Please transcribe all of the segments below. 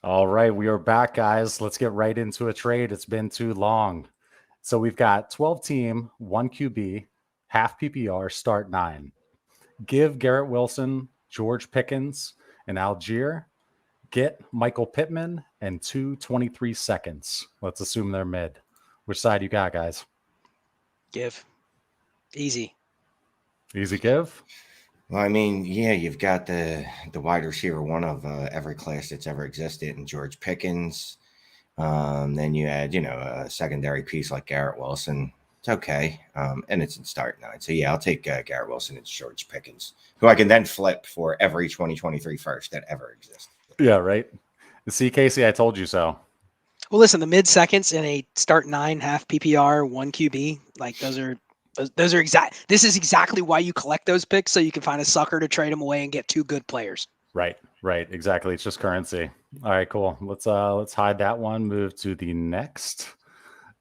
All right, we are back, guys. Let's get right into a trade. It's been too long. So we've got 12 team, 1 QB, half PPR, start 9. Give Garrett Wilson, George Pickens, and Algier. Get Michael Pittman and 2 23 seconds. Let's assume they're mid. Which side you got, guys? Give. Easy. Easy give? Well, I mean, yeah, you've got the wide receiver one of every class that's ever existed, in George Pickens. Then you add, a secondary piece like Garrett Wilson. It's okay, and it's in start 9. So yeah, I'll take Garrett Wilson and George Pickens, who I can then flip for every 2023 first that ever existed. Yeah, right. See, Casey, I told you so. Well, listen, the mid seconds in a start 9, half PPR, 1 QB, like those are exact. This is exactly why you collect those picks, so you can find a sucker to trade them away and get 2 good players. Right, exactly. It's just currency. All right, cool. Let's hide that one. Move to the next.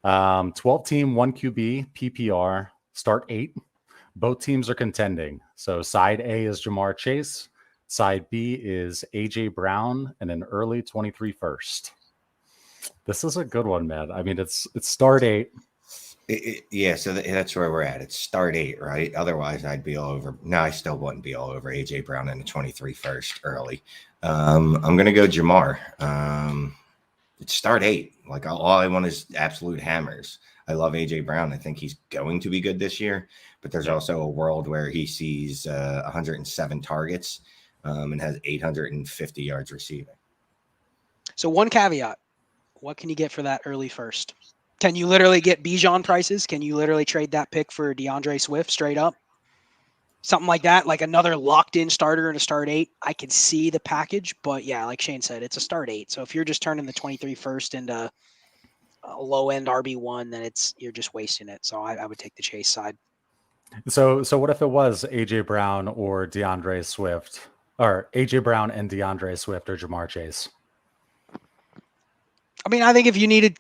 12 team, 1 QB, PPR, start 8. Both teams are contending. So side A is Jamar Chase, side B is AJ Brown, and an early 23 first. This is a good one, man. I mean, it's start 8. So that's where we're at. It's start 8, right? Otherwise, I'd be all over. No, I still wouldn't be all over AJ Brown in the 23 first early. I'm going to go Jamar. It's start 8. Like, all I want is absolute hammers. I love AJ Brown. I think he's going to be good this year, but there's also a world where he sees 107 targets and has 850 yards receiving. So one caveat: what can you get for that early first? Can you literally get Bijan prices? Can you literally trade that pick for DeAndre Swift straight up? Something like that, like another locked-in starter in a start 8. I can see the package, but yeah, like Shane said, it's a start 8. So if you're just turning the 23 first into a low-end RB1, then you're just wasting it. So I would take the Chase side. So what if it was AJ Brown or DeAndre Swift, or AJ Brown and DeAndre Swift or Jamar Chase? I mean, I think if you needed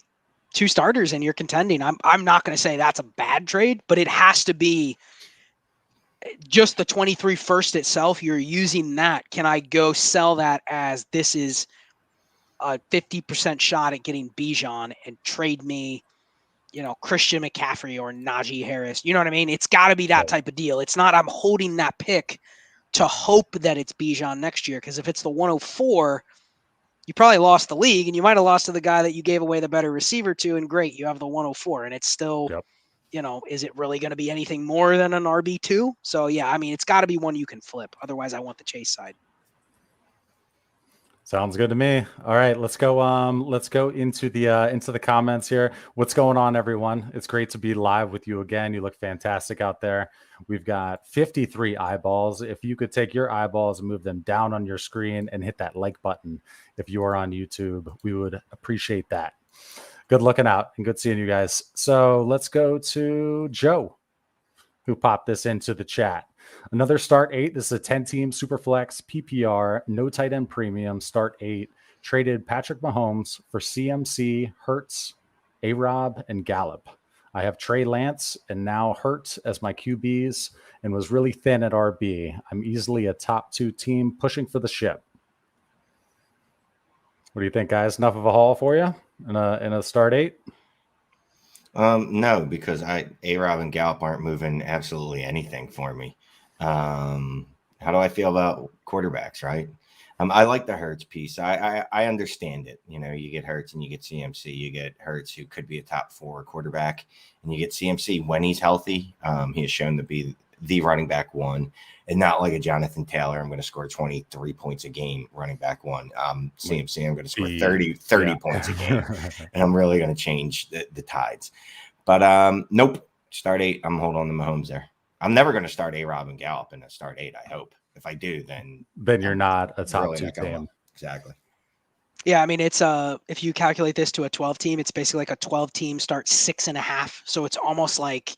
2 starters and you're contending, I'm not going to say that's a bad trade, but it has to be just the 23 first itself. You're using that. Can I go sell that as this is a 50% shot at getting Bijan and trade me, Christian McCaffrey or Najee Harris? You know what I mean? It's got to be that type of deal. It's not I'm holding that pick to hope that it's Bijan next year, because if it's the 104, you probably lost the league, and you might have lost to the guy that you gave away the better receiver to, and great, you have the 104, and it's still, is it really going to be anything more than an RB2? So, yeah, I mean, it's got to be one you can flip. Otherwise, I want the Chase side. Sounds good to me. All right, let's go into the comments here. What's going on, everyone? It's great to be live with you again. You look fantastic out there. We've got 53 eyeballs. If you could take your eyeballs and move them down on your screen and hit that like button if you are on YouTube, we would appreciate that. Good looking out and good seeing you guys. So let's go to Joe, who popped this into the chat. Another start 8. This is a 10-team Superflex PPR, no tight end premium, start 8. Traded Patrick Mahomes for CMC, Hurts, A-Rob, and Gallup. I have Trey Lance and now Hurts as my QBs and was really thin at RB. I'm easily a top 2 team pushing for the ship. What do you think, guys? Enough of a haul for you in a start 8? No, because A-Rob and Gallup aren't moving absolutely anything for me. How do I feel about quarterbacks, right? I like the Hurts piece. I understand it. You get Hurts and you get CMC. You get Hurts, who could be a top 4 quarterback, and you get CMC when he's healthy. He has shown to be the running back 1, and not like a Jonathan Taylor. I'm going to score 23 points a game, running back 1. CMC, I'm going to score 30 points a game, and I'm really going to change the tides. But nope, start 8. I'm holding on to Mahomes there. I'm never going to start A-Rob and Gallup in a start 8, I hope. If I do, then you're not a top really 2 team. Exactly. Yeah, I mean, it's if you calculate this to a 12 team, it's basically like a 12 team start 6.5. So it's almost like,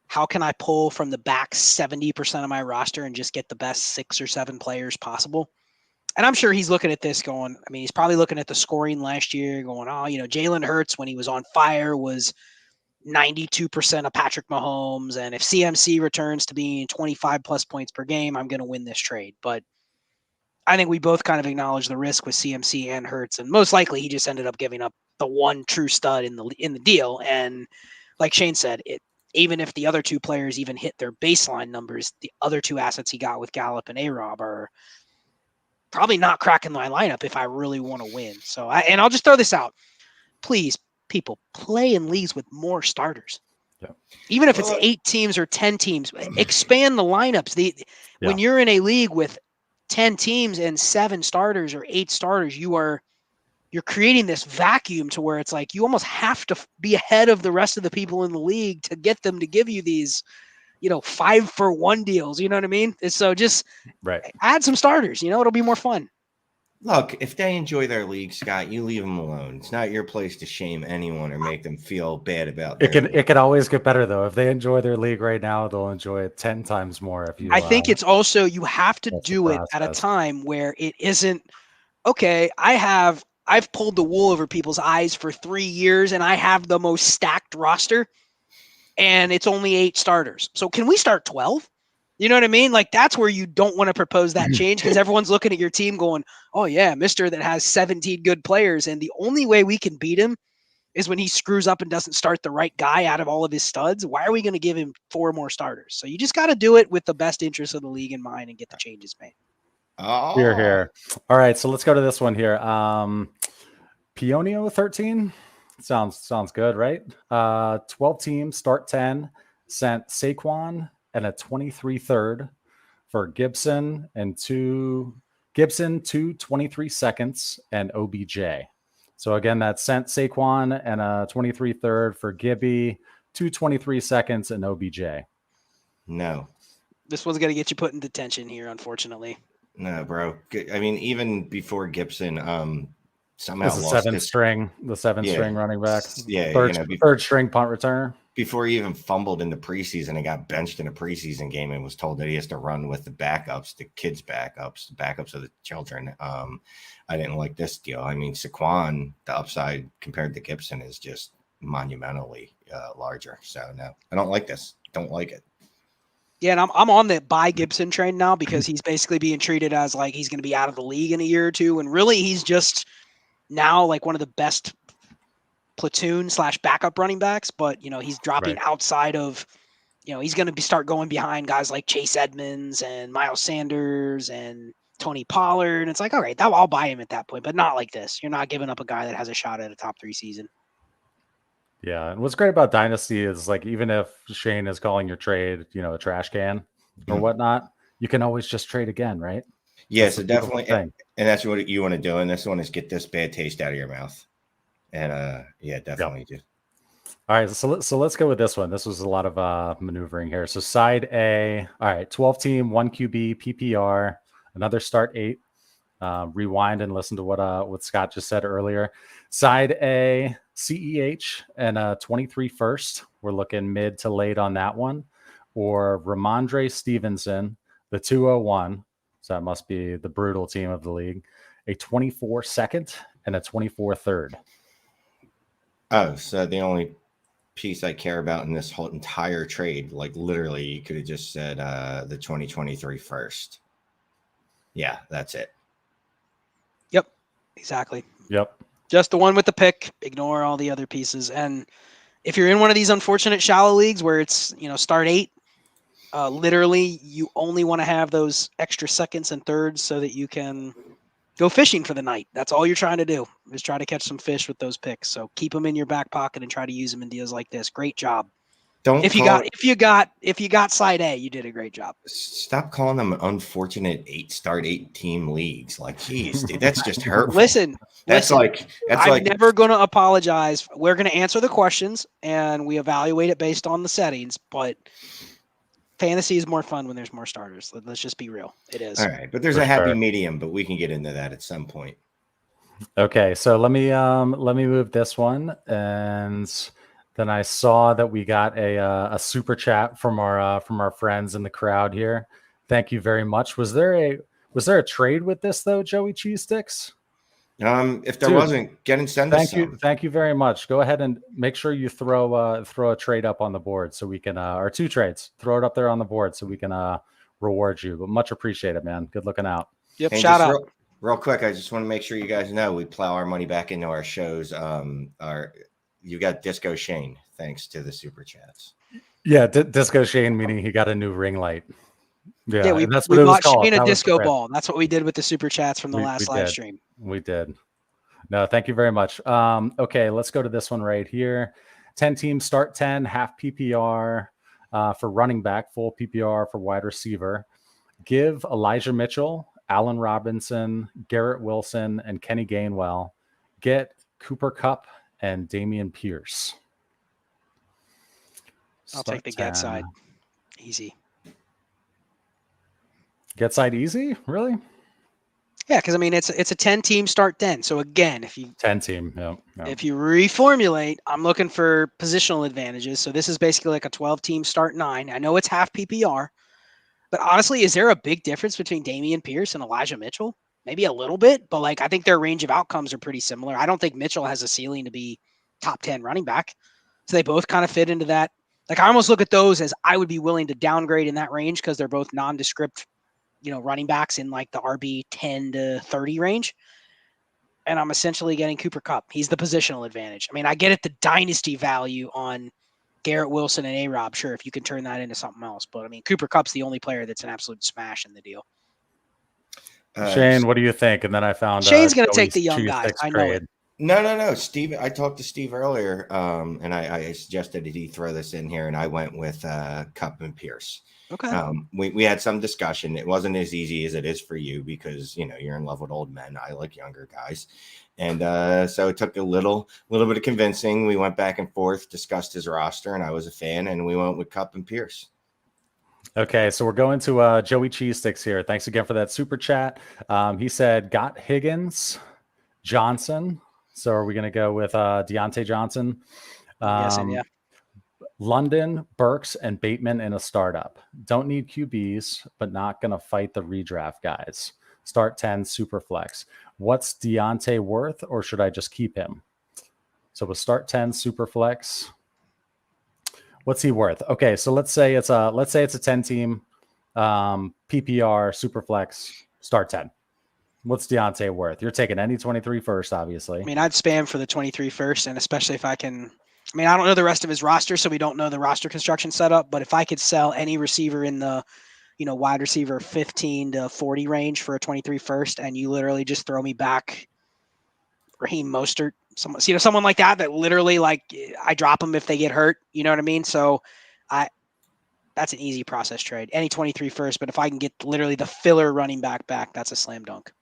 how can I pull from the back 70% of my roster and just get the best 6 or 7 players possible? And I'm sure he's looking at this going, I mean, he's probably looking at the scoring last year going, Jalen Hurts, when he was on fire, was 92% of Patrick Mahomes. And if CMC returns to being 25 plus points per game, I'm going to win this trade. But I think we both kind of acknowledge the risk with CMC and Hurts, and most likely he just ended up giving up the one true stud in the deal. And like Shane said, even if the other two players even hit their baseline numbers, the other two assets he got with Gallup and A-Rob are probably not cracking my lineup if I really want to win. So I'll just throw this out. Please, people, play in leagues with more starters. Yeah. Even if it's 8 teams or 10 teams, expand the lineups. When you're in a league with 10 teams and 7 starters or 8 starters, you're creating this vacuum to where it's like you almost have to be ahead of the rest of the people in the league to get them to give you these, 5-for-1 deals. You know what I mean? So just add some starters. It'll be more fun. Look, if they enjoy their league, Scott, you leave them alone. It's not your place to shame anyone or make them feel bad about it. It can always get better though. If they enjoy their league right now, they'll enjoy it 10 times more. I think it's also you have to do it at a time where it isn't okay. I've pulled the wool over people's eyes for 3 years, and I have the most stacked roster, and it's only 8 starters. So can we start 12? You know what I mean? Like, that's where you don't want to propose that change, because everyone's looking at your team going, oh yeah, Mr. that has 17 good players. And the only way we can beat him is when he screws up and doesn't start the right guy out of all of his studs. Why are we going to give him 4 more starters? So you just got to do it with the best interest of the league in mind and get the changes made. Oh, Here. All right. So let's go to this one here. Pionio 13 sounds good, right? 12 teams, start 10, sent Saquon and a 23 third for Gibson, 2 23 seconds, and OBJ. So again, that sent Saquon and a 23 third for Gibby, 2 23 seconds, and OBJ. No. This one's going to get you put in detention here, unfortunately. No, bro. I mean, even before Gibson, somehow the lost 7th string running back. Yeah, third string punt returner. Before he even fumbled in the preseason and got benched in a preseason game and was told that he has to run with the backups, the kids' backups, the backups of the children. I didn't like this deal. I mean, Saquon, the upside compared to Gibson is just monumentally larger. So, no, I don't like this. Don't like it. Yeah, and I'm on the buy Gibson train now, because he's basically being treated as like he's going to be out of the league in a year or two. And really, he's just now like one of the best platoon / backup running backs, but he's dropping outside of, he's going to start going behind guys like Chase Edmonds and Miles Sanders and Tony Pollard. And it's like, all right, I'll buy him at that point, but not like this. You're not giving up a guy that has a shot at a top 3 season. Yeah, and what's great about Dynasty is, like, even if Shane is calling your trade, a trash can or whatnot, you can always just trade again, right? Yeah, that's so definitely, and that's what you want to do. And this one is get this bad taste out of your mouth. And yeah, definitely do. All right, so let's go with this one. This was a lot of maneuvering here. So side A, all right, 12 team, 1 QB, PPR, another start 8. Rewind and listen to what Scott just said earlier. Side A, CEH and a 23 first. We're looking mid to late on that one. Or Ramondre Stevenson, the 201. So that must be the brutal team of the league. A 24 second and a 24 third. Oh, so the only piece I care about in this whole entire trade, like literally, you could have just said the 2023 first. Yeah, that's it. Yep, exactly. Yep. Just the one with the pick. Ignore all the other pieces. And if you're in one of these unfortunate shallow leagues where it's, start 8, literally you only want to have those extra seconds and thirds so that you can go fishing for the night. That's all you're trying to do, is try to catch some fish with those picks. So keep them in your back pocket and try to use them in deals like this. Great job. If you got side A, you did a great job. Stop calling them unfortunate 8 team leagues. Like, geez, dude, that's just hurtful. Listen, I'm never going to apologize. We're going to answer the questions and we evaluate it based on the settings, but fantasy is more fun when there's more starters. Let's just be real. It is. All right, but there's a happy medium, but we can get into that at some point. Okay, so let me move this one, and then I saw that we got a super chat from our friends in the crowd here. Thank you very much. Was there a trade with this though, Joey Cheese Sticks? If there wasn't, send us some. Thank you very much. Go ahead and make sure you throw a trade up on the board so we can or 2 trades. Throw it up there on the board so we can reward you. But much appreciated, man. Good looking out. Yep. And Shout just out. real quick, I just want to make sure you guys know we plow our money back into our shows. You got Disco Shane, thanks to the super chats. Yeah, Disco Shane, meaning he got a new ring light. Yeah, we and that's we what it was bought called. Shane a That was the disco brand. ball. That's what we did with the super chats from the We last live did. stream. We did. No, thank you very much. Okay, let's go to this one right here. 10 teams start 10, half PPR for running back, full PPR for wide receiver. Give Elijah Mitchell, Allen Robinson, Garrett Wilson, and Kenny Gainwell. Get Cooper Kupp and Damian Pierce. I'll take the get side. Easy. Get side easy? Really? Yeah, because I mean it's a 10-team start 10. So again, if you 10-team, yeah. if you reformulate, I'm looking for positional advantages. So this is basically like a 12-team start 9. I know it's half PPR, but honestly, is there a big difference between Damian Pierce and Elijah Mitchell? Maybe a little bit, but like I think their range of outcomes are pretty similar. I don't think Mitchell has a ceiling to be top 10 running back. So they both kind of fit into that. Like I almost look at those as I would be willing to downgrade in that range because they're both nondescript, running backs in like the RB 10 to 30 range. And I'm essentially getting Cooper Kupp. He's the positional advantage. I mean, I get it, the dynasty value on Garrett Wilson and A-Rob. Sure, if you can turn that into something else. But I mean, Cooper Kupp's the only player that's an absolute smash in the deal. Shane, what do you think? And then I found Shane's going to take the young guys. I know it. No. Steve, I talked to Steve earlier, and I suggested that he throw this in here, and I went with Kupp and Pierce. Okay. We had some discussion. It wasn't as easy as it is for you because you're in love with old men. I like younger guys, and so it took a little bit of convincing. We went back and forth, discussed his roster, and I was a fan, and we went with Kupp and Pierce. Okay, so we're going to Joey Cheesesticks here. Thanks again for that super chat. He said, got Higgins, Johnson. So are we going to go with Deontay Johnson? Yes, and yeah. London, Burks, and Bateman in a startup. Don't need QBs, but not going to fight the redraft guys. Start 10, super flex. What's Deontay worth, or should I just keep him? So we'll start 10, super flex. What's he worth? Okay, so let's say it's a 10-team PPR super flex start 10. What's Deontay worth? You're taking any 23 first, obviously. I mean, I'd spam for the 23 first, and especially if I can. I mean, I don't know the rest of his roster, so we don't know the roster construction setup. But if I could sell any receiver in the, wide receiver 15 to 40 range for a 23 first, and you literally just throw me back Raheem Mostert, someone like that literally like I drop them if they get hurt. You know what I mean? So that's an easy process trade. Any 23 first, but if I can get literally the filler running back, that's a slam dunk.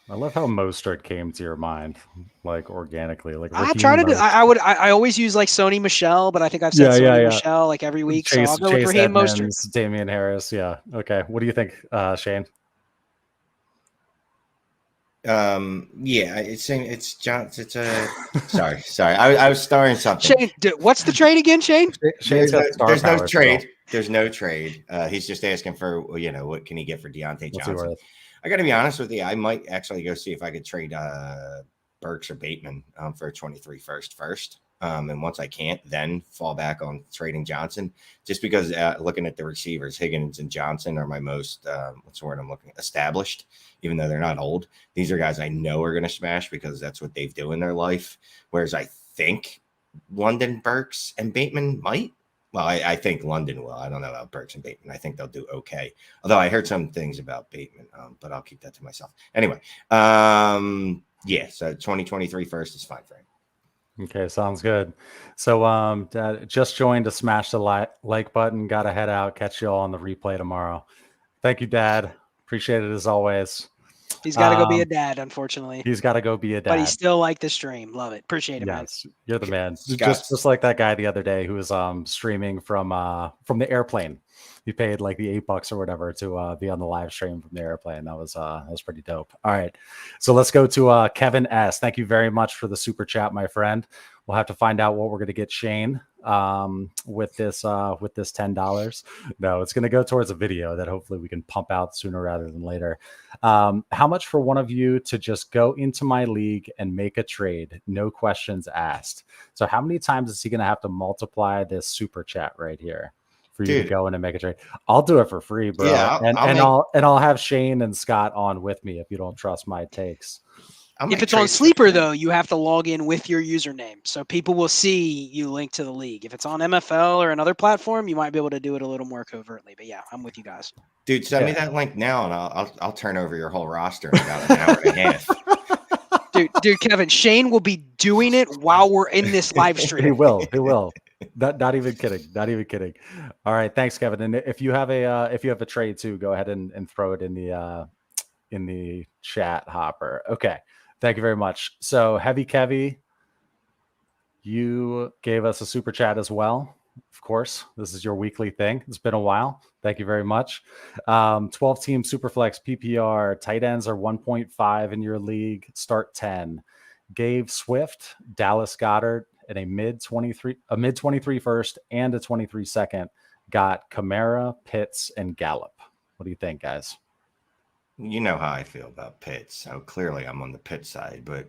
I love how Mostert came to your mind, like organically. Like I try to do. I always use like Sony Michel, but I think I've said Sony Michel like every week. So I'll go with Raheem Mostert. Damian Harris. Yeah. Okay. What do you think, Shane? Yeah, it's John. It's a sorry. I was starring something. Shane, what's the trade again, Shane? There's no trade. There's no trade. He's just asking for what can he get for Deontay Johnson. I got to be honest with you. I might actually go see if I could trade Burks or Bateman for a 23 first. And once I can't, then fall back on trading Johnson, just because looking at the receivers, Higgins and Johnson are my most, what's the word I'm looking at, established, even though they're not old. These are guys I know are going to smash because that's what they've do in their life. Whereas I think London, Burks, and Bateman might. Well, I think London will. I don't know about Burks and Bateman. I think they'll do okay. Although I heard some things about Bateman, but I'll keep that to myself. Anyway, yeah, so 2023 first is fine for him. Okay, sounds good. So Dad just joined to smash the like button. Got to head out. Catch you all on the replay tomorrow. Thank you, Dad. Appreciate it as always. He's got to go be a dad, unfortunately. He's got to go be a dad. But he still liked the stream. Love it. Appreciate it, man. You're the man. Just like that guy the other day who was streaming from the airplane. He paid like the $8 or whatever to be on the live stream from the airplane. That was pretty dope. All right, so let's go to Kevin S. Thank you very much for the super chat, my friend. We'll have to find out what we're going to get Shane with this $10. No, it's going to go towards a video that hopefully we can pump out sooner rather than later. How much for one of you to just go into my league and make a trade? No questions asked. So how many times is he going to have to multiply this super chat right here for you to Dude. go in and make a trade. I'll do it for free, bro. Yeah, I'll have Shane and Scott on with me if you don't trust my takes. If it's on Sleeper, though, you have to log in with your username. So people will see you link to the league. If it's on MFL or another platform, you might be able to do it a little more covertly. But yeah, I'm with you guys. Dude, send me that link now, and I'll turn over your whole roster in about an hour and a half. Dude, Kevin, Shane will be doing it while we're in this live stream. He will. Not even kidding. All right, thanks, Kevin. And if you have a trade too, go ahead and throw it in the chat hopper. Okay, thank you very much. So Heavy Kevy, you gave us a super chat as well. Of course, this is your weekly thing. It's been a while. Thank you very much. 12-team Superflex PPR. Tight ends are 1.5 in your league. Start 10. Gave Swift, Dallas Goedert, and a mid 23 first and a 23 second. Got Kamara, Pitts, and Gallup. What do you think, guys? You know how I feel about Pitts. So clearly I'm on the Pitts side, but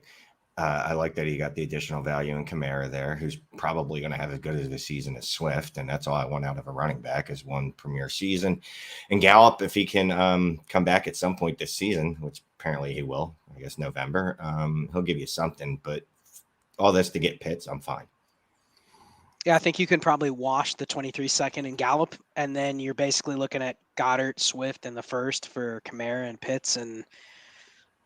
I like that he got the additional value in Kamara there, who's probably going to have as good as a season as Swift. And that's all I want out of a running back is one premier season. And Gallup, if he can come back at some point this season, which apparently he will, I guess November, he'll give you something. But all this to get Pitts, I'm fine. Yeah, I think you can probably wash the 23 second and Gallup, and then you're basically looking at Goddard, Swift, and the first for Kamara and Pitts. And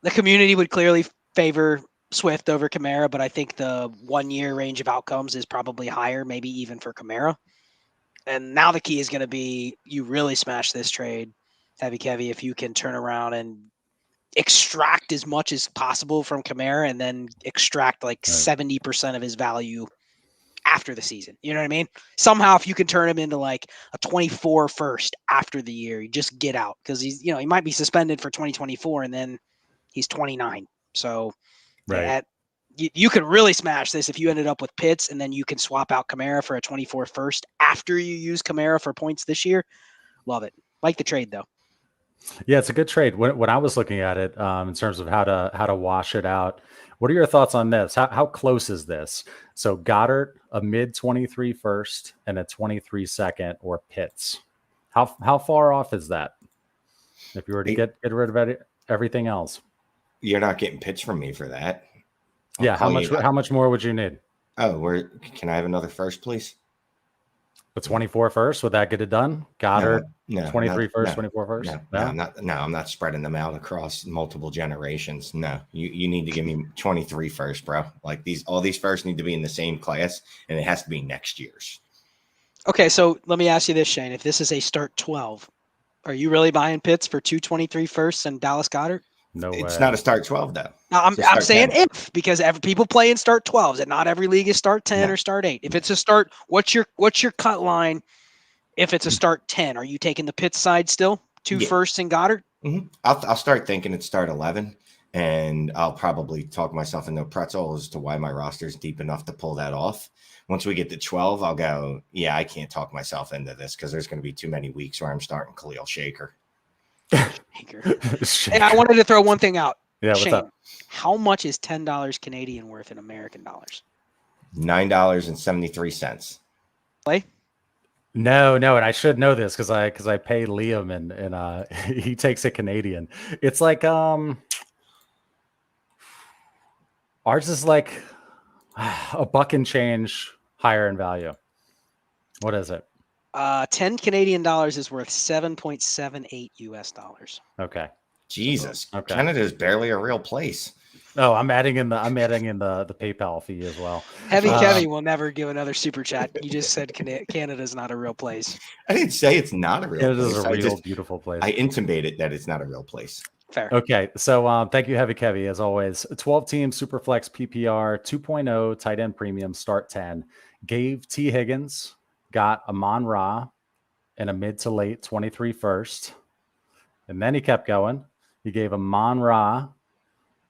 the community would clearly favor Swift over Kamara, but I think the 1 year range of outcomes is probably higher, maybe even for Kamara. And now the key is going to be you really smash this trade, Heavy Kevy, if you can turn around and extract as much as possible from Kamara and then extract like 70% of his value after the season. You know what I mean? Somehow, if you can turn him into like a 24 first after the year, you just get out because he might be suspended for 2024 and then he's 29. So you could really smash this if you ended up with Pitts and then you can swap out Kamara for a 24 first after you use Kamara for points this year. Love it. Like the trade though. Yeah, it's a good trade. When I was looking at it in terms of how to wash it out, what are your thoughts on this? How close is this? So Goddard, a mid 23 first and a 23 second, or Pitts. How far off is that? If you were to get rid of everything else, you're not getting Pitts from me for that. How much more would you need? Oh, can I have another first, please? The 24 first, would that get it done? Goddard, no, 23 first, no, 24 first? I'm not spreading them out across multiple generations. No, you need to give me 23 first, bro. Like all these firsts need to be in the same class, and it has to be next year's. Okay, so let me ask you this, Shane. If this is a start 12, are you really buying Pitts for 223 firsts and Dallas Goedert? No way. It's not a start 12 though. No, I'm saying 10. If, because people play in start 12s and not every league is start 10 or start 8. If it's a start, what's your cut line? If it's a start 10, are you taking the Pitts side still? Two firsts and Goddard? Mm-hmm. I'll start thinking it's start 11, and I'll probably talk myself into a pretzel as to why my roster is deep enough to pull that off. Once we get to 12, I'll go, I can't talk myself into this because there's going to be too many weeks where I'm starting Khalil Shaker. And I wanted to throw one thing out. Yeah, what's Shane, up? how much is $10 Canadian worth in American dollars? $9.73. Play? No, and I should know this because I pay Liam and he takes it Canadian. It's like ours is like a buck and change higher in value. What is it? 10 Canadian dollars is worth 7.78 US dollars. Okay. Jesus. Okay. Canada is barely a real place. Oh, I'm adding in the PayPal fee as well. Heavy Kevy will never give another super chat. You just said Canada is not a real place. I didn't say it's not a real place. It is a real beautiful place. I intimated that it's not a real place. Fair. Okay, so thank you, Heavy Kevy, as always. 12-team Superflex PPR 2.0 tight end premium start 10. Gave T. Higgins, got Amon Ra, and a mid to late 23 first. And then he kept going. He gave Amon Ra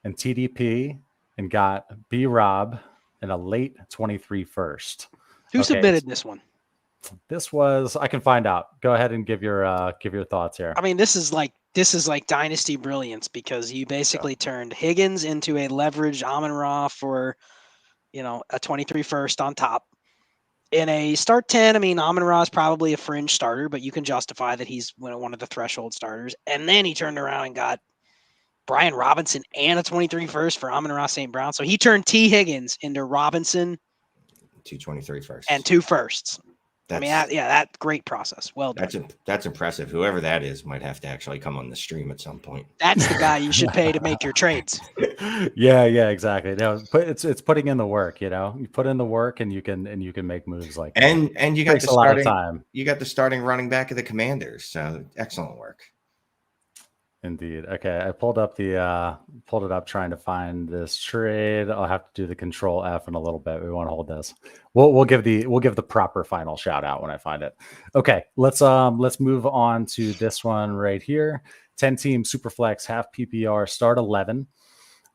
and TDP and got B-Rob and a late 23 first. Who submitted this one? This was, I can find out. Go ahead and give your thoughts here. I mean, this is like dynasty brilliance because you basically turned Higgins into a leveraged Amon Ra for, a 23 first on top. In a start 10, I mean, Amon-Ra is probably a fringe starter, but you can justify that he's one of the threshold starters. And then he turned around and got Brian Robinson and a 23 first for Amon-Ra St. Brown. So he turned T. Higgins into Robinson, 223 first, and 2 firsts. That's, that great process. Well done. That's impressive. Whoever that is might have to actually come on the stream at some point. That's the guy you should pay to make your trades. Yeah, exactly. No, it's putting in the work. You put in the work, and you can make moves like that. And you got Takes a lot of time. You got the starting running back of the Commanders. So excellent work. Indeed. Okay, I pulled it up trying to find this trade. I'll have to do the Control F in a little bit. We want to hold this. We'll give the proper final shout out when I find it. Okay, let's move on to this one right here. 10-team Superflex half PPR start 11.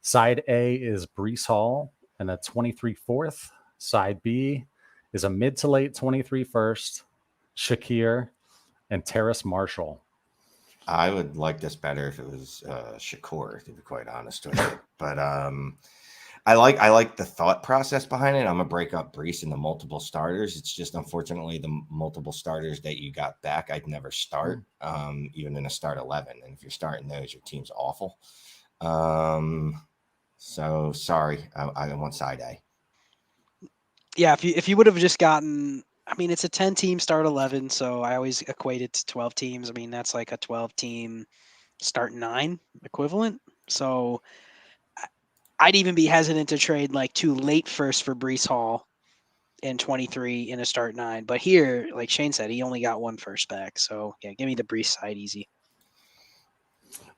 Side A is Breece Hall and a 23 fourth. Side B is a mid to late 23 first, Shakir and Terrace Marshall. I would like this better if it was Shakur, to be quite honest with you. But I like the thought process behind it. I'm gonna break up Breece into multiple starters. It's just unfortunately the multiple starters that you got back, I'd never start, even in a start 11. And if you're starting those, your team's awful. So sorry, I want side A. Yeah, if you would have just gotten, I mean, it's a 10-team start 11, so I always equate it to 12 teams. I mean, that's like a 12-team start 9 equivalent. So I'd even be hesitant to trade like 2 late first for Breece Hall in 23 in a start 9. But here, like Shane said, he only got 1 first back. So yeah, give me the Breece side easy.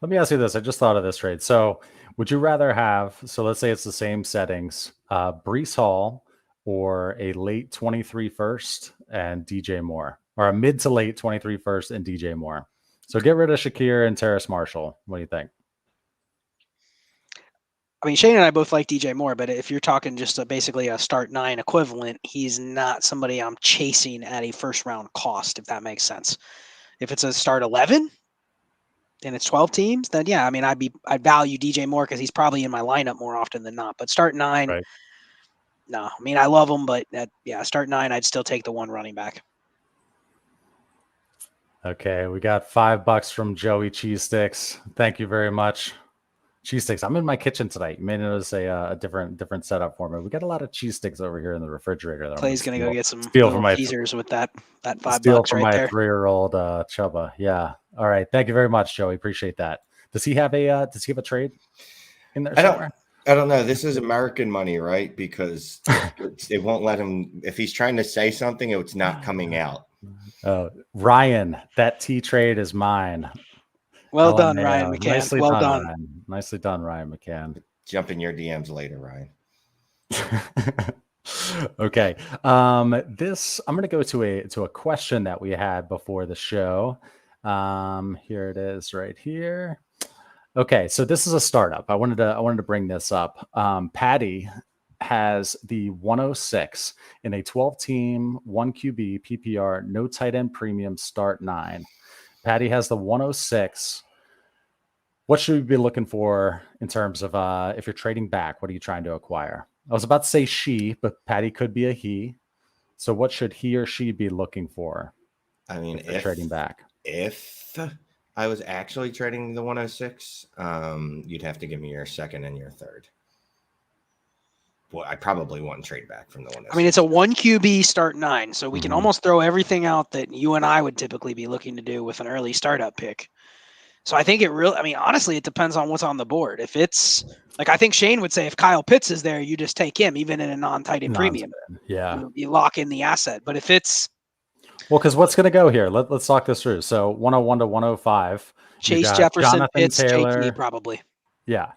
Let me ask you this. I just thought of this trade. So would you rather have, so let's say it's the same settings, Breece Hall or a late 23 first and DJ Moore, or a mid to late 23 first and DJ Moore? So get rid of Shakir and Terrace Marshall. What do you think? I mean, Shane and I both like DJ Moore, but if you're talking just basically a start 9 equivalent, he's not somebody I'm chasing at a first round cost, if that makes sense. If it's a start 11 and it's 12 teams, then yeah, I mean, I'd value DJ Moore because he's probably in my lineup more often than not. But start 9, right. No, I mean, I love him, but start 9, I'd still take the 1 running back. Okay, we got $5 from Joey Cheese Sticks. Thank you very much. Cheese sticks. I'm in my kitchen tonight. You may notice a different setup for me. We got a lot of cheese sticks over here in the refrigerator. Clay's gonna go get some teasers with that $5 steal from right my there. 3-year-old Chubba. Yeah. All right. Thank you very much, Joey. Appreciate that. Does he have a trade in there somewhere? I don't know. This is American money, right? Because it won't let him. If he's trying to say something, it's not coming out. Ryan, that T trade is mine. Well done, Ryan McCann. Nicely well done. done. Ryan. Nicely done, Ryan McCann. Jump in your DMs later, Ryan. Okay. I'm going to go to a question that we had before the show. Here it is right here. Okay, so this is a startup. I wanted to bring this up. Patty has the 106 in a 12-team 1 QB PPR no tight end premium start 9. Patty has the 106. What should we be looking for in terms of if you're trading back? What are you trying to acquire? I was about to say she, but Patty could be a he. So what should he or she be looking for? I mean, if trading back. If I was actually trading the 106, you'd have to give me your second and your third. Well, I probably wouldn't trade back from the 106. I mean, it's a 1 QB start 9, so we can almost throw everything out that you and I would typically be looking to do with an early startup pick. So I think honestly, it depends on what's on the board. If it's like, I think Shane would say, if Kyle Pitts is there, you just take him, even in a non-tight end premium. Yeah. You lock in the asset. But if it's, well, because what's going to go here? Let's talk this through. So 101 to 105. Chase Jefferson, Jonathan Pitts, Taylor. JT probably. Yeah.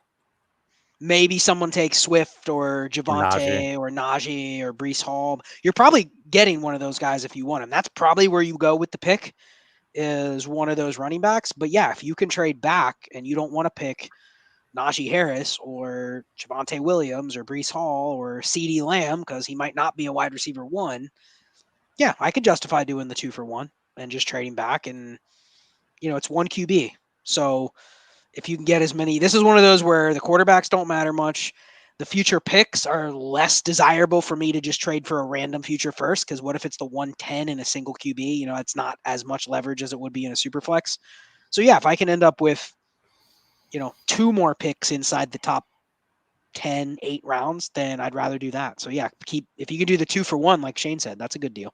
Maybe someone takes Swift or Javonte or Najee or Breece Hall. You're probably getting one of those guys if you want him. That's probably where you go with the pick, is one of those running backs. But yeah, if you can trade back and you don't want to pick Najee Harris or Javonte Williams or Breece Hall or CeeDee Lamb because he might not be a wide receiver 1, yeah, I could justify doing the 2 for 1 and just trading back. And, it's 1 QB. So if you can get as many, this is one of those where the quarterbacks don't matter much. The future picks are less desirable for me to just trade for a random future first, because what if it's the 110 in a single QB? You know, it's not as much leverage as it would be in a super flex. So yeah, if I can end up with, you know, 2 more picks inside the top 10, 8 rounds, then I'd rather do that. So yeah, if you could do the 2 for 1, like Shane said, that's a good deal.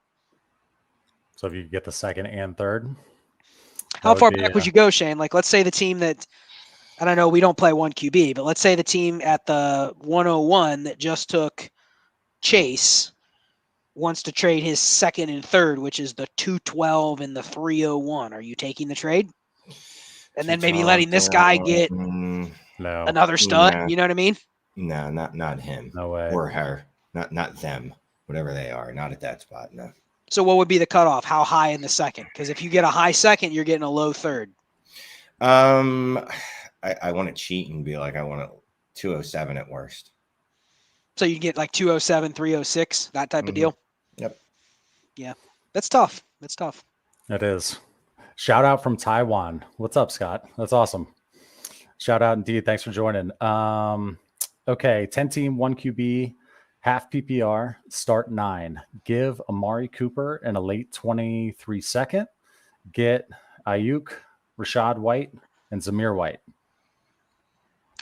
So if you get the second and third, how far back would you go, Shane? Like, let's say the team that, I don't know, we don't play 1 QB, but let's say the team at the 101 that just took Chase wants to trade his second and third, which is the 212 and the 301. Are you taking the trade? And then maybe letting this guy get another stud. No. You know what I mean? No, not him. No way. Or her. Not them. Whatever they are. Not at that spot. No. So what would be the cutoff? How high in the second? Because if you get a high second, you're getting a low third. I want to cheat and be like, I want a 207 at worst. So you get like 207, 306, that type of deal. Yep. Yeah. That's tough. That's tough. It is. Shout out from Taiwan. What's up, Scott? That's awesome. Shout out indeed. Thanks for joining. Okay. 10 team, 1 QB, half PPR, start 9. Give Amari Cooper and a late 23 second. Get Ayuk, Rashad White, and Zamir White.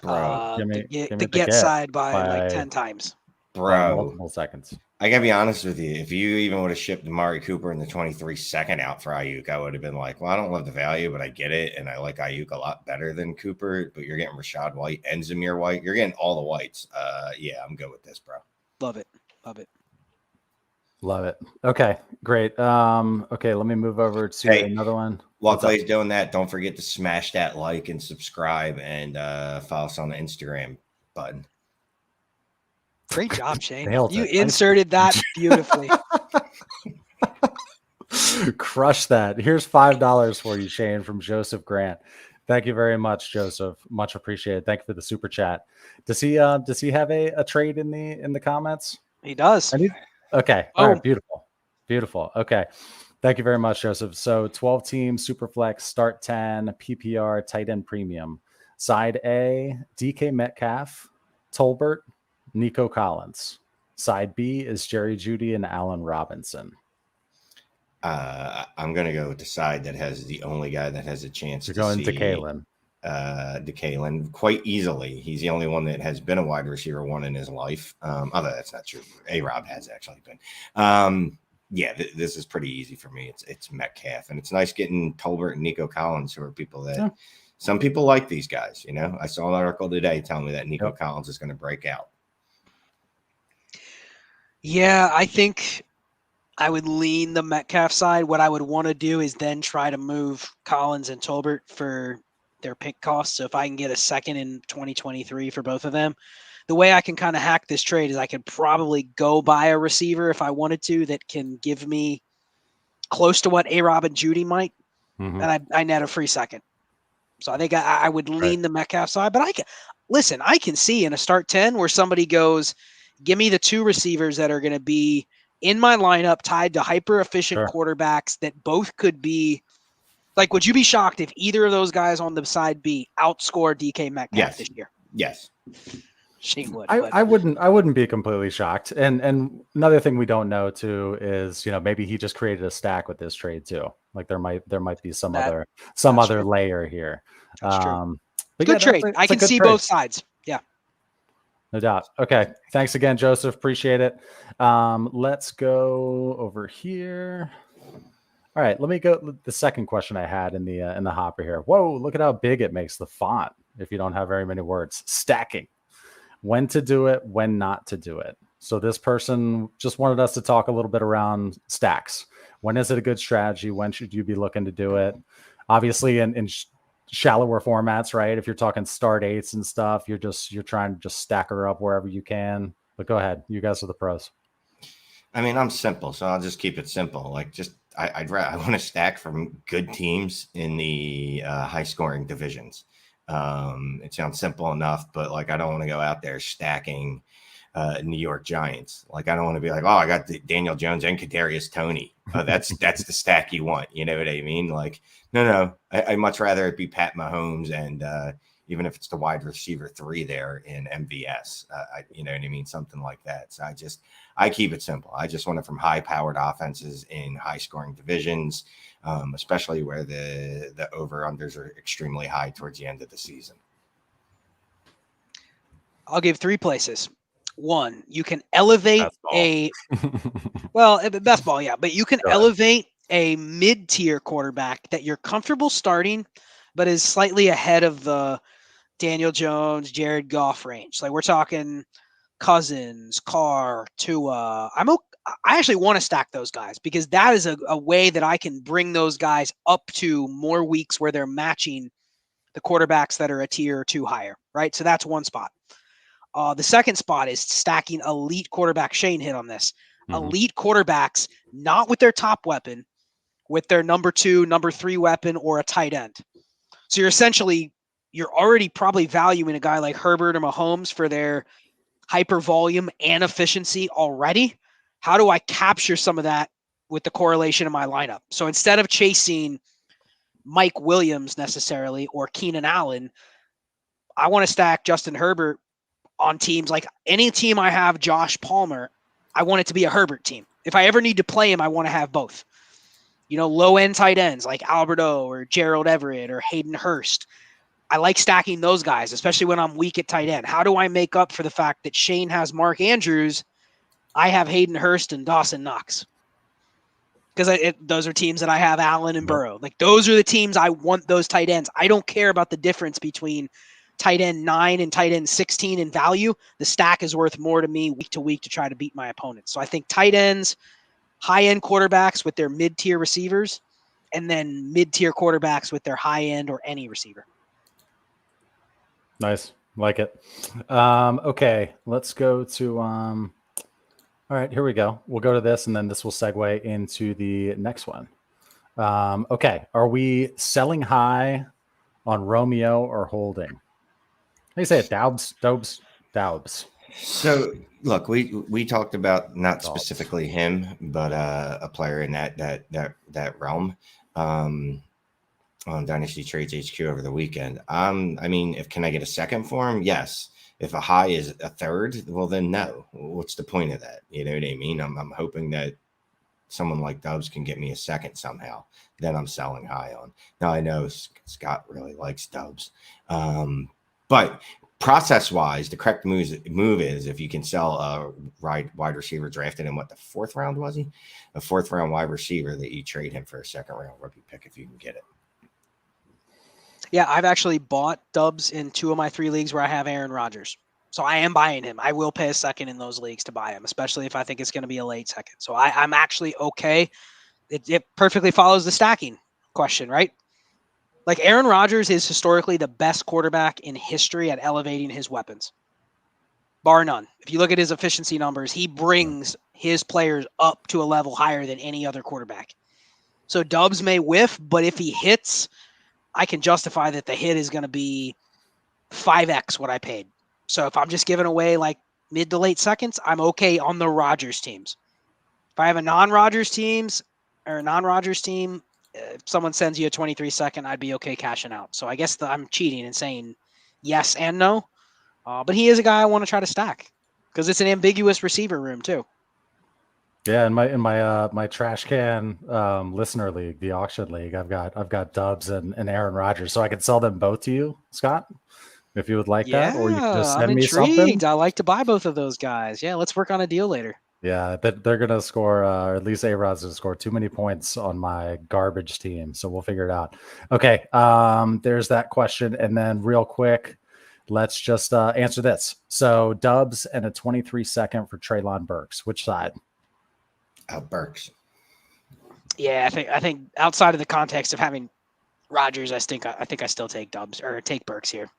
Bro, give me the get side by like 10 times. Bro, multiple seconds. I gotta be honest with you. If you even would have shipped Amari Cooper in the 23 second out for Ayuk, I would have been like, well, I don't love the value, but I get it. And I like Ayuk a lot better than Cooper, but you're getting Rashad White and Zamir White. You're getting all the whites. Yeah, I'm good with this, bro. Love it. Love it. Love it. Okay, great. Okay, let me move over to another one. While Clay's doing that, don't forget to smash that like and subscribe and follow us on the Instagram button. Great job, Shane. You inserted that beautifully. Crush that. Here's $5 for you, Shane, from Joseph Grant. Thank you very much, Joseph. Much appreciated. Thank you for the super chat. Does he have a trade in the comments? He does. Okay. All right. Beautiful. Okay. Thank you very much, Joseph. So 12 team super flex, start 10, PPR, tight end premium. Side A, DK Metcalf, Tolbert, Nico Collins. Side B is Jerry Jeudy and Allen Robinson. I'm going to go with the side that has the only guy that has a chance to going to Kalen. DeKalen quite easily. He's the only one that has been a wide receiver 1 in his life. Although that's not true. A-Rob has actually been. Yeah, this is pretty easy for me. It's Metcalf, and it's nice getting Tolbert and Nico Collins, who are people that some people like these guys. You know, I saw an article today telling me that Nico Collins is going to break out. Yeah, I think I would lean the Metcalf side. What I would want to do is then try to move Collins and Tolbert for their pick costs. So if I can get a second in 2023 for both of them, the way I can kind of hack this trade is I could probably go buy a receiver if I wanted to that can give me close to what A-Rob and Jeudy might, and I net a free second. So I think I would lean the Metcalf side, but I can see in a start 10 where somebody goes, give me the 2 receivers that are going to be in my lineup tied to hyper efficient quarterbacks that both could be like, would you be shocked if either of those guys on the side B outscore DK Metcalf this year? Yes. Shane would. I wouldn't be completely shocked. And another thing we don't know too is, you know, maybe he just created a stack with this trade too. Like there might be some other layer here. But good trade. I can see both sides. Yeah. No doubt. Okay. Thanks again, Joseph. Appreciate it. Let's go over here. All right. Let me go. The second question I had in the hopper here. Whoa, look at how big it makes the font. If you don't have very many words, stacking, when to do it, when not to do it. So this person just wanted us to talk a little bit around stacks. When is it a good strategy? When should you be looking to do it? Obviously in shallower formats, right? If you're talking start 8s and stuff, you're trying to just stack her up wherever you can. But go ahead. You guys are the pros. I mean, I'm simple, so I'll just keep it simple. Like I want to stack from good teams in the high scoring divisions. It sounds simple enough, but like I don't want to go out there stacking New York Giants. Like I don't want to be like, oh, I got Daniel Jones and Kadarius Toney. That's the stack you want. You know what I mean? Like no, I much rather it be Pat Mahomes and even if it's the wide receiver 3 there in MVS. You know what I mean? Something like that. So I keep it simple. I just want it from high-powered offenses in high-scoring divisions, especially where the over-unders are extremely high towards the end of the season. I'll give 3 places. 1, you can elevate best ball, yeah, but you can elevate a mid-tier quarterback that you're comfortable starting, but is slightly ahead of the Daniel Jones, Jared Goff range. Like we're talking Cousins, Carr, Tua. I actually want to stack those guys because that is a way that I can bring those guys up to more weeks where they're matching the quarterbacks that are a tier or 2 higher, right? So that's one spot. The second spot is stacking elite quarterback. Shane hit on this. Elite quarterbacks, not with their top weapon, with their number 2, number 3 weapon, or a tight end. So you're already probably valuing a guy like Herbert or Mahomes for their hyper volume and efficiency already. How do I capture some of that with the correlation in my lineup? So instead of chasing Mike Williams necessarily or Keenan Allen, I want to stack Justin Herbert on teams. Like any team I have Josh Palmer, I want it to be a Herbert team. If I ever need to play him, I want to have both. You know, low-end tight ends like Alberto or Gerald Everett or Hayden Hurst. I like stacking those guys, especially when I'm weak at tight end. How do I make up for the fact that Shane has Mark Andrews? I have Hayden Hurst and Dawson Knox. Because those are teams that I have Allen and Burrow. Like those are the teams I want those tight ends. I don't care about the difference between tight end 9 and tight end 16 in value. The stack is worth more to me week to week to try to beat my opponents. So I think tight ends, high-end quarterbacks with their mid-tier receivers, and then mid-tier quarterbacks with their high-end or any receiver. Nice. Like it. Okay, let's go to all right, here we go. We'll go to this, and then this will segue into the next one. Okay, are we selling high on Romeo or holding? How do you say it? Daubs. So look, we talked about not specifically him, but a player in that realm on Dynasty Trades HQ over the weekend. I mean, can I get a second for him? Yes. If a high is a third, well then no. What's the point of that? You know what I mean? I'm hoping that someone like Dubs can get me a second somehow. Then I'm selling high on. Now I know Scott really likes Dubs, but process-wise, the correct move is if you can sell a wide receiver drafted in the 4th round was he? A 4th round wide receiver that you trade him for a 2nd round rookie pick if you can get it. Yeah, I've actually bought Dubs in 2 of my 3 leagues where I have Aaron Rodgers. So I am buying him. I will pay a second in those leagues to buy him, especially if I think it's going to be a late second. So I'm actually okay. It perfectly follows the stacking question, right? Like Aaron Rodgers is historically the best quarterback in history at elevating his weapons, bar none. If you look at his efficiency numbers, he brings his players up to a level higher than any other quarterback. So Dubs may whiff, but if he hits, I can justify that the hit is going to be 5x what I paid. So if I'm just giving away like mid to late seconds, I'm okay on the Rodgers teams. If I have a non-Rodgers team, if someone sends you a 23-second, I'd be okay cashing out. So I guess I'm cheating and saying yes and no. But he is a guy I want to try to stack because it's an ambiguous receiver room too. Yeah, in my trash can listener league, the auction league, I've got Dubs and Aaron Rodgers, so I can sell them both to you, Scott, if you would like that, or you can just send me something. I like to buy both of those guys. Yeah, let's work on a deal later. Yeah, they're gonna score, or at least A-Rod's gonna score too many points on my garbage team, so we'll figure it out. Okay, there's that question, and then real quick, let's just answer this. So Dubs and a 23-second for Treylon Burks. Which side? Burks. Yeah, I think outside of the context of having Rodgers, I think I still take Dubs or take Burks here.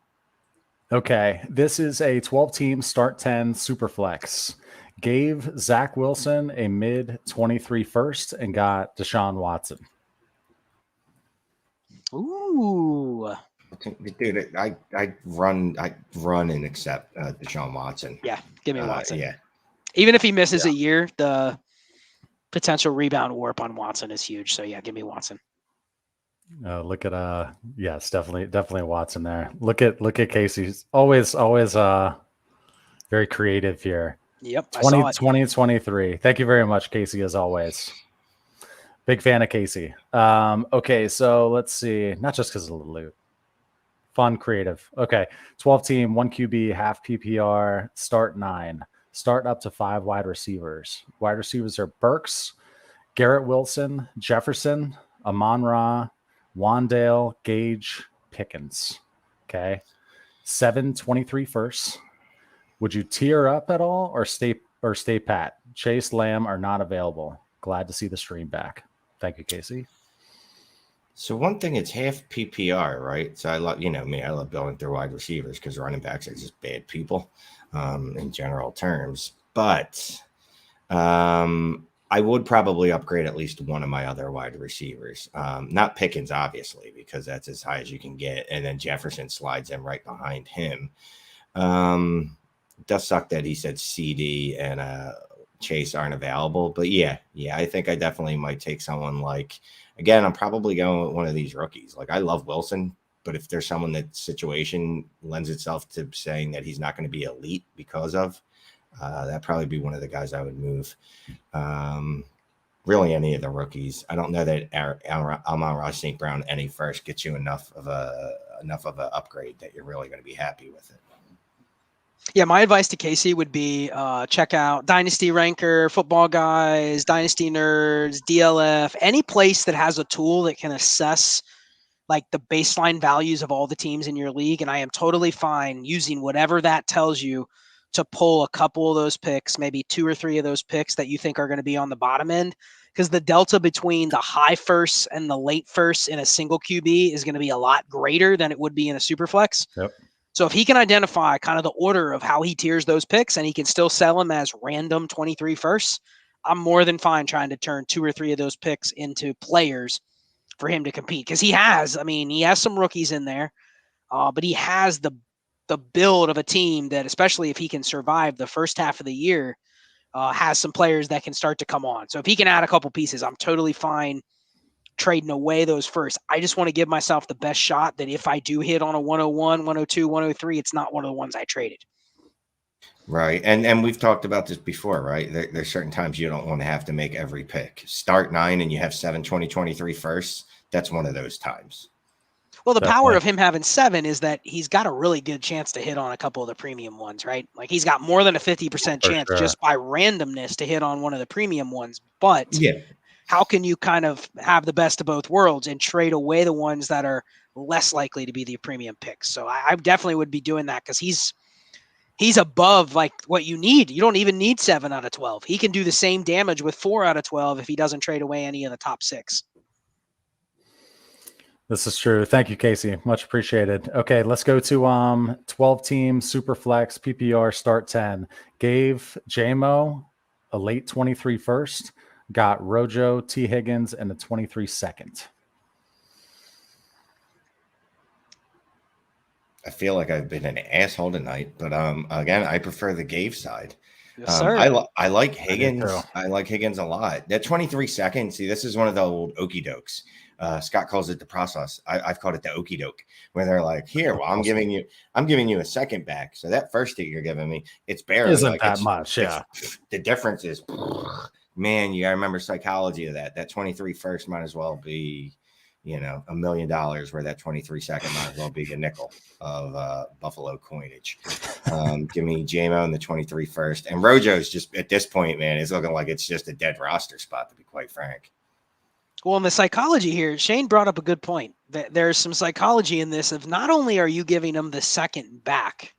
Okay, this is a 12-team start 10 superflex. Gave Zach Wilson a mid 23 first and got Deshaun Watson. Ooh, dude, I run and accept Deshaun Watson. Yeah, give me Watson. Yeah, even if he misses a year, the potential rebound warp on Watson is huge. So yeah, give me Watson. Look at yes, definitely Watson there. Look at Casey's always very creative here. Yep, I saw it. 2023. Thank you very much, Casey, as always. Big fan of Casey. Okay, so let's see. Not just because of the loot. Fun, creative. Okay, 12 team, 1 QB, half PPR, start 9. Start up to 5 wide receivers. Wide receivers are Burks, Garrett Wilson, Jefferson, Amon-Ra, Wandale, Gage, Pickens. Okay. 723 first. Would you tier up at all or stay pat? Chase, Lamb are not available. Glad to see the stream back. Thank you, Casey. So one thing, it's half PPR, right? So I love, me, I love building through wide receivers because running backs are just bad people in general terms. But I would probably upgrade at least one of my other wide receivers. Not Pickens, obviously, because that's as high as you can get. And then Jefferson slides in right behind him. It does suck that he said CD and Chase aren't available. But yeah, I think I definitely might take someone like, again, I'm probably going with one of these rookies. Like, I love Wilson, but if there's someone that situation lends itself to saying that he's not going to be elite because of, that'd probably be one of the guys I would move. Really, any of the rookies. I don't know that Amon-Ra St. Brown any first gets you enough of a upgrade that you're really going to be happy with it. Yeah, my advice to Casey would be check out Dynasty Ranker, Football Guys, Dynasty Nerds, DLF, any place that has a tool that can assess like the baseline values of all the teams in your league. And I am totally fine using whatever that tells you to pull a couple of those picks, maybe 2 or 3 of those picks that you think are going to be on the bottom end. Because the delta between the high firsts and the late firsts in a single QB is going to be a lot greater than it would be in a super flex. Yep. So if he can identify kind of the order of how he tiers those picks and he can still sell them as random 23 firsts, I'm more than fine trying to turn 2 or 3 of those picks into players for him to compete. Because he has some rookies in there, but he has the build of a team that, especially if he can survive the first half of the year, has some players that can start to come on. So if he can add a couple pieces, I'm totally fine trading away those first. I just want to give myself the best shot that if I do hit on a 101, 102, 103, it's not one of the ones I traded. Right. And we've talked about this before, right? There's certain times you don't want to have to make every pick. Start 9 and you have 7, 20, 23 firsts. That's one of those times. Well, the power of him having 7 is that he's got a really good chance to hit on a couple of the premium ones, right? Like he's got more than a 50% chance just by randomness to hit on one of the premium ones. But how can you kind of have the best of both worlds and trade away the ones that are less likely to be the premium picks? So I definitely would be doing that because he's above like what you need. You don't even need 7 out of 12. He can do the same damage with 4 out of 12 if he doesn't trade away any of the top 6. This is true. Thank you, Casey. Much appreciated. Okay, let's go to 12 team super flex PPR start 10. Gave JMO a late 23 first, got Rojo, T. Higgins, and a 23 second. I feel like I've been an asshole tonight, but again, I prefer the Gave side. Yes, sir. I like Higgins. I like Higgins a lot. That 23 seconds. See, this is one of the old okey dokes. Scott calls it the process. I've called it the okey doke, where they're like, "Here, well, I'm giving you a second back. So that first that you're giving me, it's barely isn't like that much. Yeah, the difference is, man, you gotta remember psychology of that. That 23 first might as well be, $1 million, where that 23 second might as well be a nickel of Buffalo coinage. Give me JMO in the 23 first, and Rojo's just at this point, man, it's looking like it's just a dead roster spot, to be quite frank. Well, in the psychology here, Shane brought up a good point. There's some psychology in this of not only are you giving them the second back,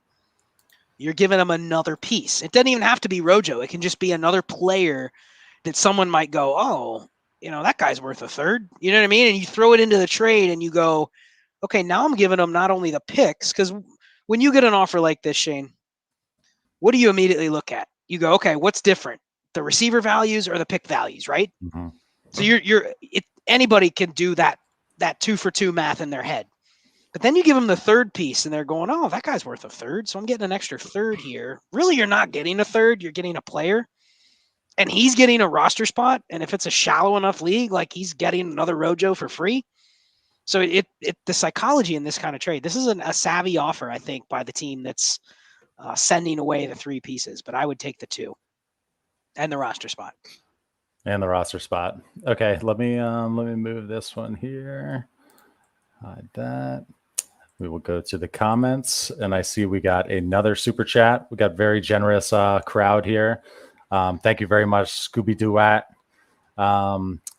you're giving them another piece. It doesn't even have to be Rojo. It can just be another player that someone might go, oh, that guy's worth a third. You know what I mean? And you throw it into the trade and you go, okay, now I'm giving them not only the picks, because when you get an offer like this, Shane, what do you immediately look at? You go, okay, what's different? The receiver values or the pick values, right? Mm-hmm. So anybody can do that 2-for-2 math in their head. But then you give them the third piece and they're going, oh, that guy's worth a third. So I'm getting an extra third here. Really, you're not getting a third. You're getting a player. And he's getting a roster spot. And if it's a shallow enough league, like he's getting another Rojo for free. So the psychology in this kind of trade, this is a savvy offer, I think, by the team that's sending away the 3 pieces, but I would take the 2 and the roster spot. And the roster spot. Okay, let me move this one here. Hide that. We will go to the comments, and I see we got another super chat. We got very generous crowd here. Thank you very much, Scooby Duat.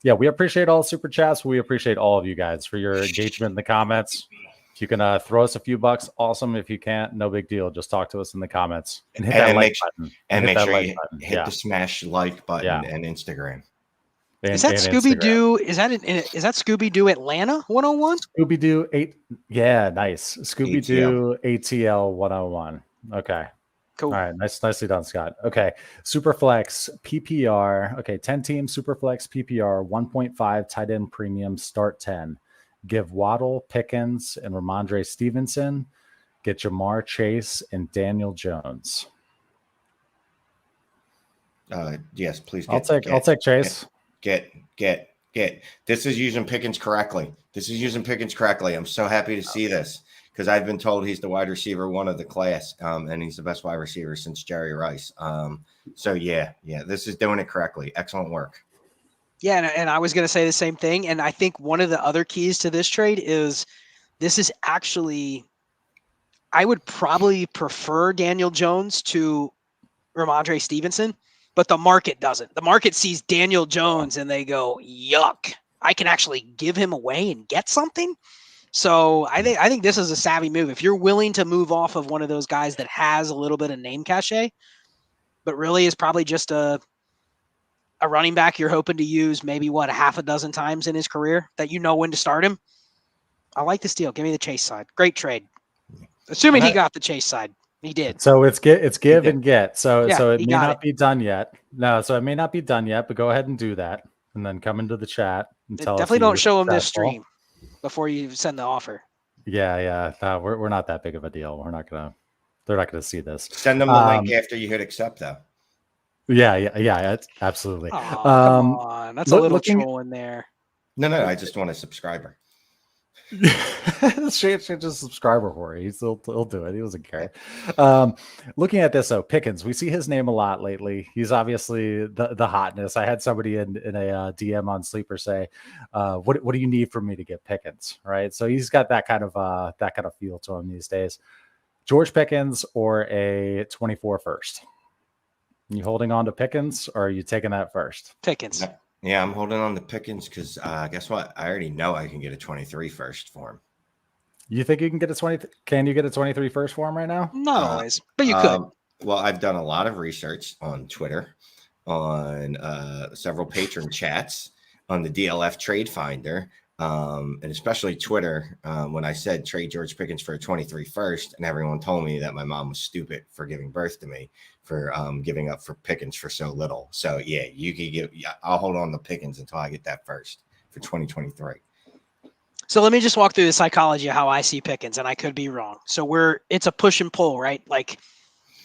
Yeah, we appreciate all super chats. We appreciate all of you guys for your engagement in the comments. If you can throw us a few bucks, awesome. If you can't, no big deal. Just talk to us in the comments and hit that like button. And make sure you hit the smash like button and Instagram. Is that Scooby Doo? Is that Scooby Doo Atlanta 101? Scooby Doo 8. Yeah, nice. Scooby Doo ATL 101. Okay. Cool. All right. Nicely done, Scott. Okay. Superflex PPR. Okay. 10 team Superflex PPR 1.5 tight end premium start 10. Give Waddle, Pickens, and Ramondre Stevenson. Get Jamar Chase and Daniel Jones. Yes, please. I'll take Chase. Get. This is using Pickens correctly. I'm so happy to see this because I've been told he's the wide receiver 1 of the class, and he's the best wide receiver since Jerry Rice. So yeah, this is doing it correctly. Excellent work. Yeah, and I was going to say the same thing. And I think one of the other keys to this trade is this is actually, I would probably prefer Daniel Jones to Ramondre Stevenson, but the market doesn't. The market sees Daniel Jones and they go, yuck, I can actually give him away and get something. So I think this is a savvy move. If you're willing to move off of one of those guys that has a little bit of name cachet, but really is probably just a running back you're hoping to use maybe a half a dozen times in his career that you know when to start him. I like this deal. Give me the Chase side. Great trade. Assuming he got the Chase side. He did. So it's give and get. So it may not be done yet. No, so it may not be done yet, but go ahead and do that. And then come into the chat and tell us. Definitely don't show him this stream before you send the offer. Yeah. No, we're not that big of a deal. They're not gonna see this. Send them the link after you hit accept though. Yeah, absolutely. Oh, come on. That's a little troll in there. No, I just want a subscriber. Change his subscriber for it. He'll do it. He doesn't care. Looking at this though, Pickens, we see his name a lot lately. He's obviously the hotness. I had somebody in a DM on Sleeper say, what do you need for me to get Pickens? Right. So he's got that kind of feel to him these days. George Pickens or a 24 first? You holding on to Pickens or are you taking that first? Pickens. Yeah, I'm holding on to Pickens because guess what? I already know I can get a 23 first for him. You think you can get a 20? Can you get a 23 first for him right now? Not always, but you could. Well, I've done a lot of research on Twitter, on several patron chats, on the DLF Trade Finder, and especially Twitter. When I said trade George Pickens for a 23 first, and everyone told me that my mom was stupid for giving birth to me, for giving up for Pickens for so little. So yeah, you could get. I'll hold on to Pickens until I get that first for 2023. So let me just walk through the psychology of how I see Pickens, and I could be wrong. So it's a push and pull, right? Like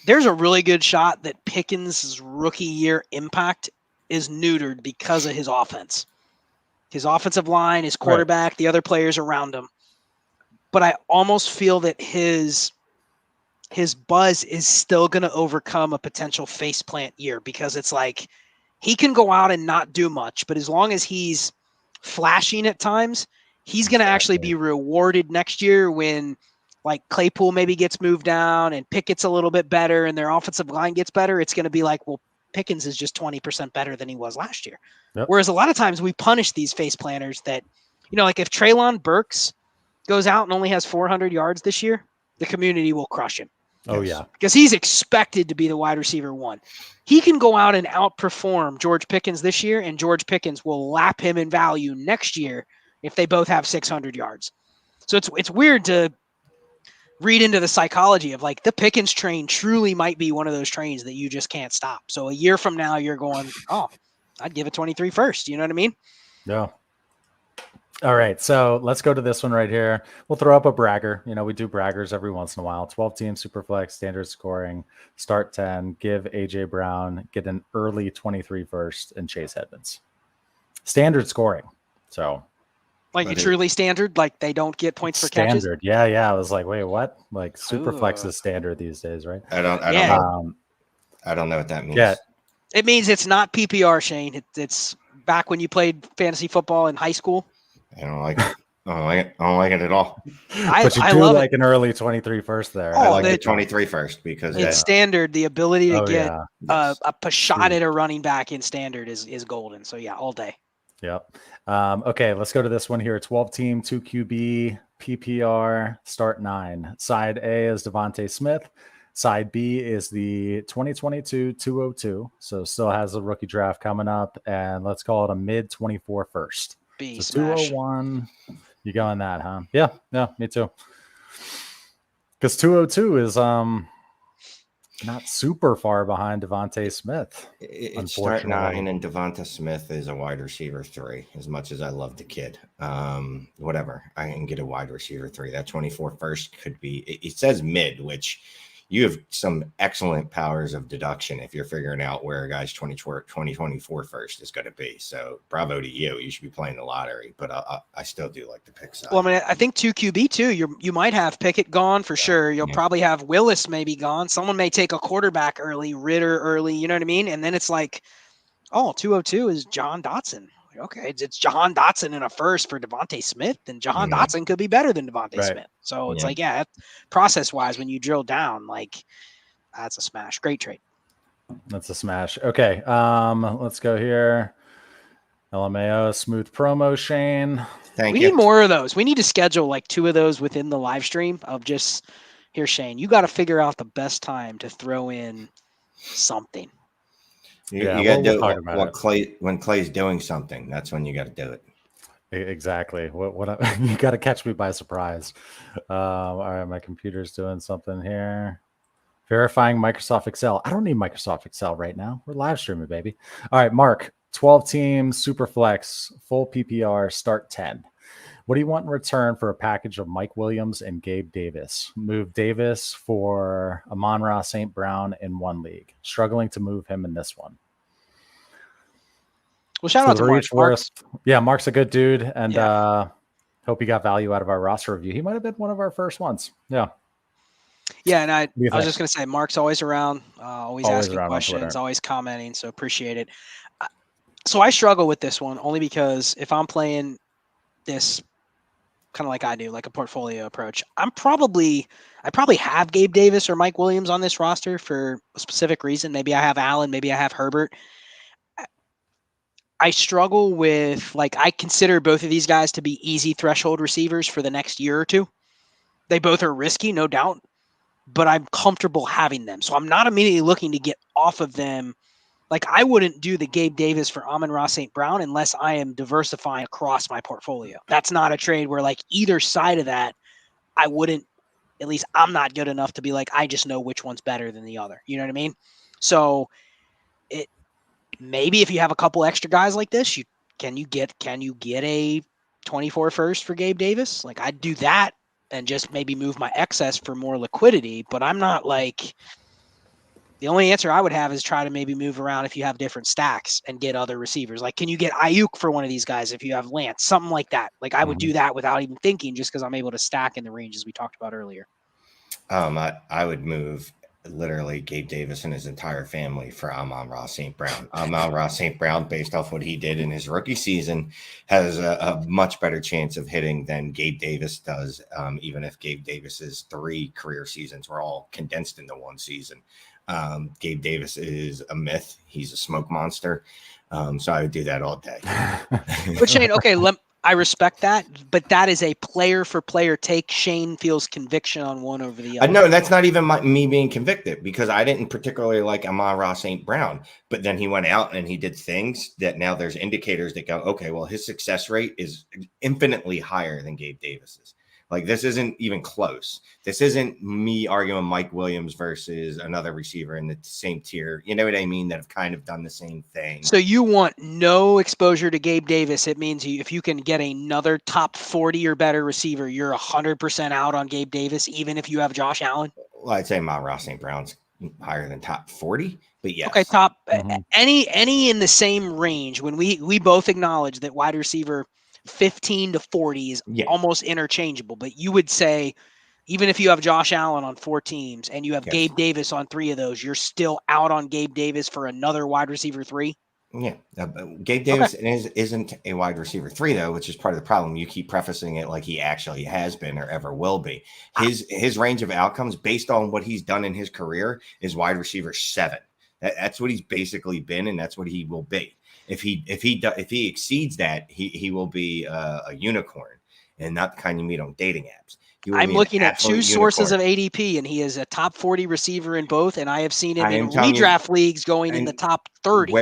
there's a really good shot that Pickens' rookie year impact is neutered because of his offense. His offensive line, his quarterback, the other players around him. But I almost feel that his buzz is still going to overcome a potential faceplant year because it's like he can go out and not do much, but as long as he's flashing at times, he's going to actually be rewarded next year when like Claypool maybe gets moved down and Pickett's a little bit better and their offensive line gets better. It's going to be like, well, Pickens is just 20% better than he was last year. Yep. Whereas a lot of times we punish these face planters that, like if Treylon Burks goes out and only has 400 yards this year, the community will crush him. Oh, yeah. Because he's expected to be the wide receiver 1. He can go out and outperform George Pickens this year, and George Pickens will lap him in value next year if they both have 600 yards. So it's weird to read into the psychology of like the Pickens train truly might be one of those trains that you just can't stop. So a year from now, you're going, oh, I'd give it 23 first. You know what I mean? Yeah. All right. So let's go to this one right here. We'll throw up a bragger. We do braggers every once in a while. 12 team Superflex, standard scoring, start 10, give AJ Brown, get an early 23 first and Chase Edmonds. Standard scoring. So Like But truly standard, like they don't get points for catches. Standard. Yeah. I was like, wait, what? Like Superflex Ooh. is standard these days, right? I don't Yeah. know. I don't know what that means. Yeah. It means it's not PPR, Shane. It's back when you played fantasy football in high school. I don't like it. I don't like it at all. But you I do love like an early 23 first there. Oh, I like the that- 23 first because It's that, standard. The ability to Oh, get yeah. a shot at a running back in standard is golden. So yeah, all day. Yep. Okay, let's go to this one here. 12 team, 2 QB, PPR, start 9. Side A is Devontae Smith. Side B is the 2022 202. So still has a rookie draft coming up. And let's call it a mid 24 first. B So smash. 201. You going that, huh? Yeah, me too. Because 202 is not super far behind Devontae Smith. it's start 9, and Devonta Smith is a wide receiver 3. As much as I love the kid, whatever, I can get a wide receiver 3. That 24 first could be. It says mid, which you have some excellent powers of deduction if you're figuring out where a guy's 2024 first is going to be. So bravo to you. You should be playing the lottery, but I still do like the pick side. Well, I mean, I think 2 QB too. You might have Pickett gone for sure. You'll probably have Willis maybe gone. Someone may take a quarterback early, Ritter early. You know what I mean? And then it's like, oh, 202 is John Dotson. Okay, it's Jahan Dotson in a first for Devontae Smith, and Jahan Dotson could be better than Devontae Smith. So it's like, process-wise, when you drill down, like, that's a smash. Great trade. That's a smash. Okay, let's go here. LMAO, smooth promo, Shane. Thank We you. need more of those. We need to schedule like 2 of those within the live stream of just, here, Shane, you got to figure out the best time to throw in something. You got to do it when Clay's doing something. That's when you got to do it. Exactly. You got to catch me by surprise. All right, my computer's doing something here. Verifying Microsoft Excel. I don't need Microsoft Excel right now. We're live streaming, baby. All right, Mark. 12 team, super flex, full PPR, start 10. What do you want in return for a package of Mike Williams and Gabe Davis? Move Davis for Amon-Ra St. Brown in one league. Struggling to move him in this one. Well, shout out to Mark. Yeah, Mark's a good dude, and hope he got value out of our roster review. He might have been one of our first ones. Yeah. Yeah, and I was just going to say, Mark's always around, always asking questions, always commenting, so appreciate it. So I struggle with this one only because if I'm playing this kind of like I do, like a portfolio approach, I probably have Gabe Davis or Mike Williams on this roster for a specific reason. Maybe I have Allen, maybe I have Herbert. I struggle with, like, I consider both of these guys to be easy threshold receivers for the next year or two. They both are risky, no doubt, but I'm comfortable having them. So I'm not immediately looking to get off of them. Like, I wouldn't do the Gabe Davis for Amon-Ra St. Brown unless I am diversifying across my portfolio. That's not a trade where, like, either side of that, I wouldn't, at least I'm not good enough to be like, I just know which one's better than the other. You know what I mean? So maybe if you have a couple extra guys like this, can you get a 24 first for Gabe Davis? Like, I'd do that and just maybe move my excess for more liquidity, but I'm not like, the only answer I would have is try to maybe move around if you have different stacks and get other receivers. Like, can you get Ayuk for one of these guys if you have Lance? Something like that. Like, I would do that without even thinking, just because I'm able to stack in the ranges we talked about earlier. I would move literally Gabe Davis and his entire family for Amon-Ra St. Brown. Amon-Ra St. Brown, based off what he did in his rookie season, has a much better chance of hitting than Gabe Davis does, even if Gabe Davis's 3 career seasons were all condensed into one season. Gabe Davis is a myth. He's a smoke monster. So I would do that all day. But Shane, okay, I respect that, but that is a player for player take. Shane feels conviction on one over the other. No, that's not even me being convicted, because I didn't particularly like Amon-Ra St. Brown, but then he went out and he did things that now there's indicators that go, okay, well, his success rate is infinitely higher than Gabe Davis's. Like, this isn't even close. This isn't me arguing Mike Williams versus another receiver in the same tier. You know what I mean? That have kind of done the same thing. So you want no exposure to Gabe Davis. It means if you can get another top 40 or better receiver, you're 100% out on Gabe Davis, even if you have Josh Allen? Well, I'd say Amon-Ra St. Brown's higher than top 40, but yes. Okay, any in the same range. When we both acknowledge that wide receiver 15 to 40 is Yeah. almost interchangeable. But you would say, even if you have Josh Allen on 4 teams and you have Yes. Gabe Davis on 3 of those, you're still out on Gabe Davis for another wide receiver 3? Yeah. Gabe Davis isn't a wide receiver 3, though, which is part of the problem. You keep prefacing it like he actually has been or ever will be. His range of outcomes based on what he's done in his career is wide receiver 7. That's what he's basically been, and that's what he will be. If he exceeds that, he will be a unicorn, and not the kind you meet on dating apps. I'm looking at 2 sources unicorn. of ADP, and he is a top 40 receiver in both, and I have seen him in telling you, redraft leagues going in the top 30.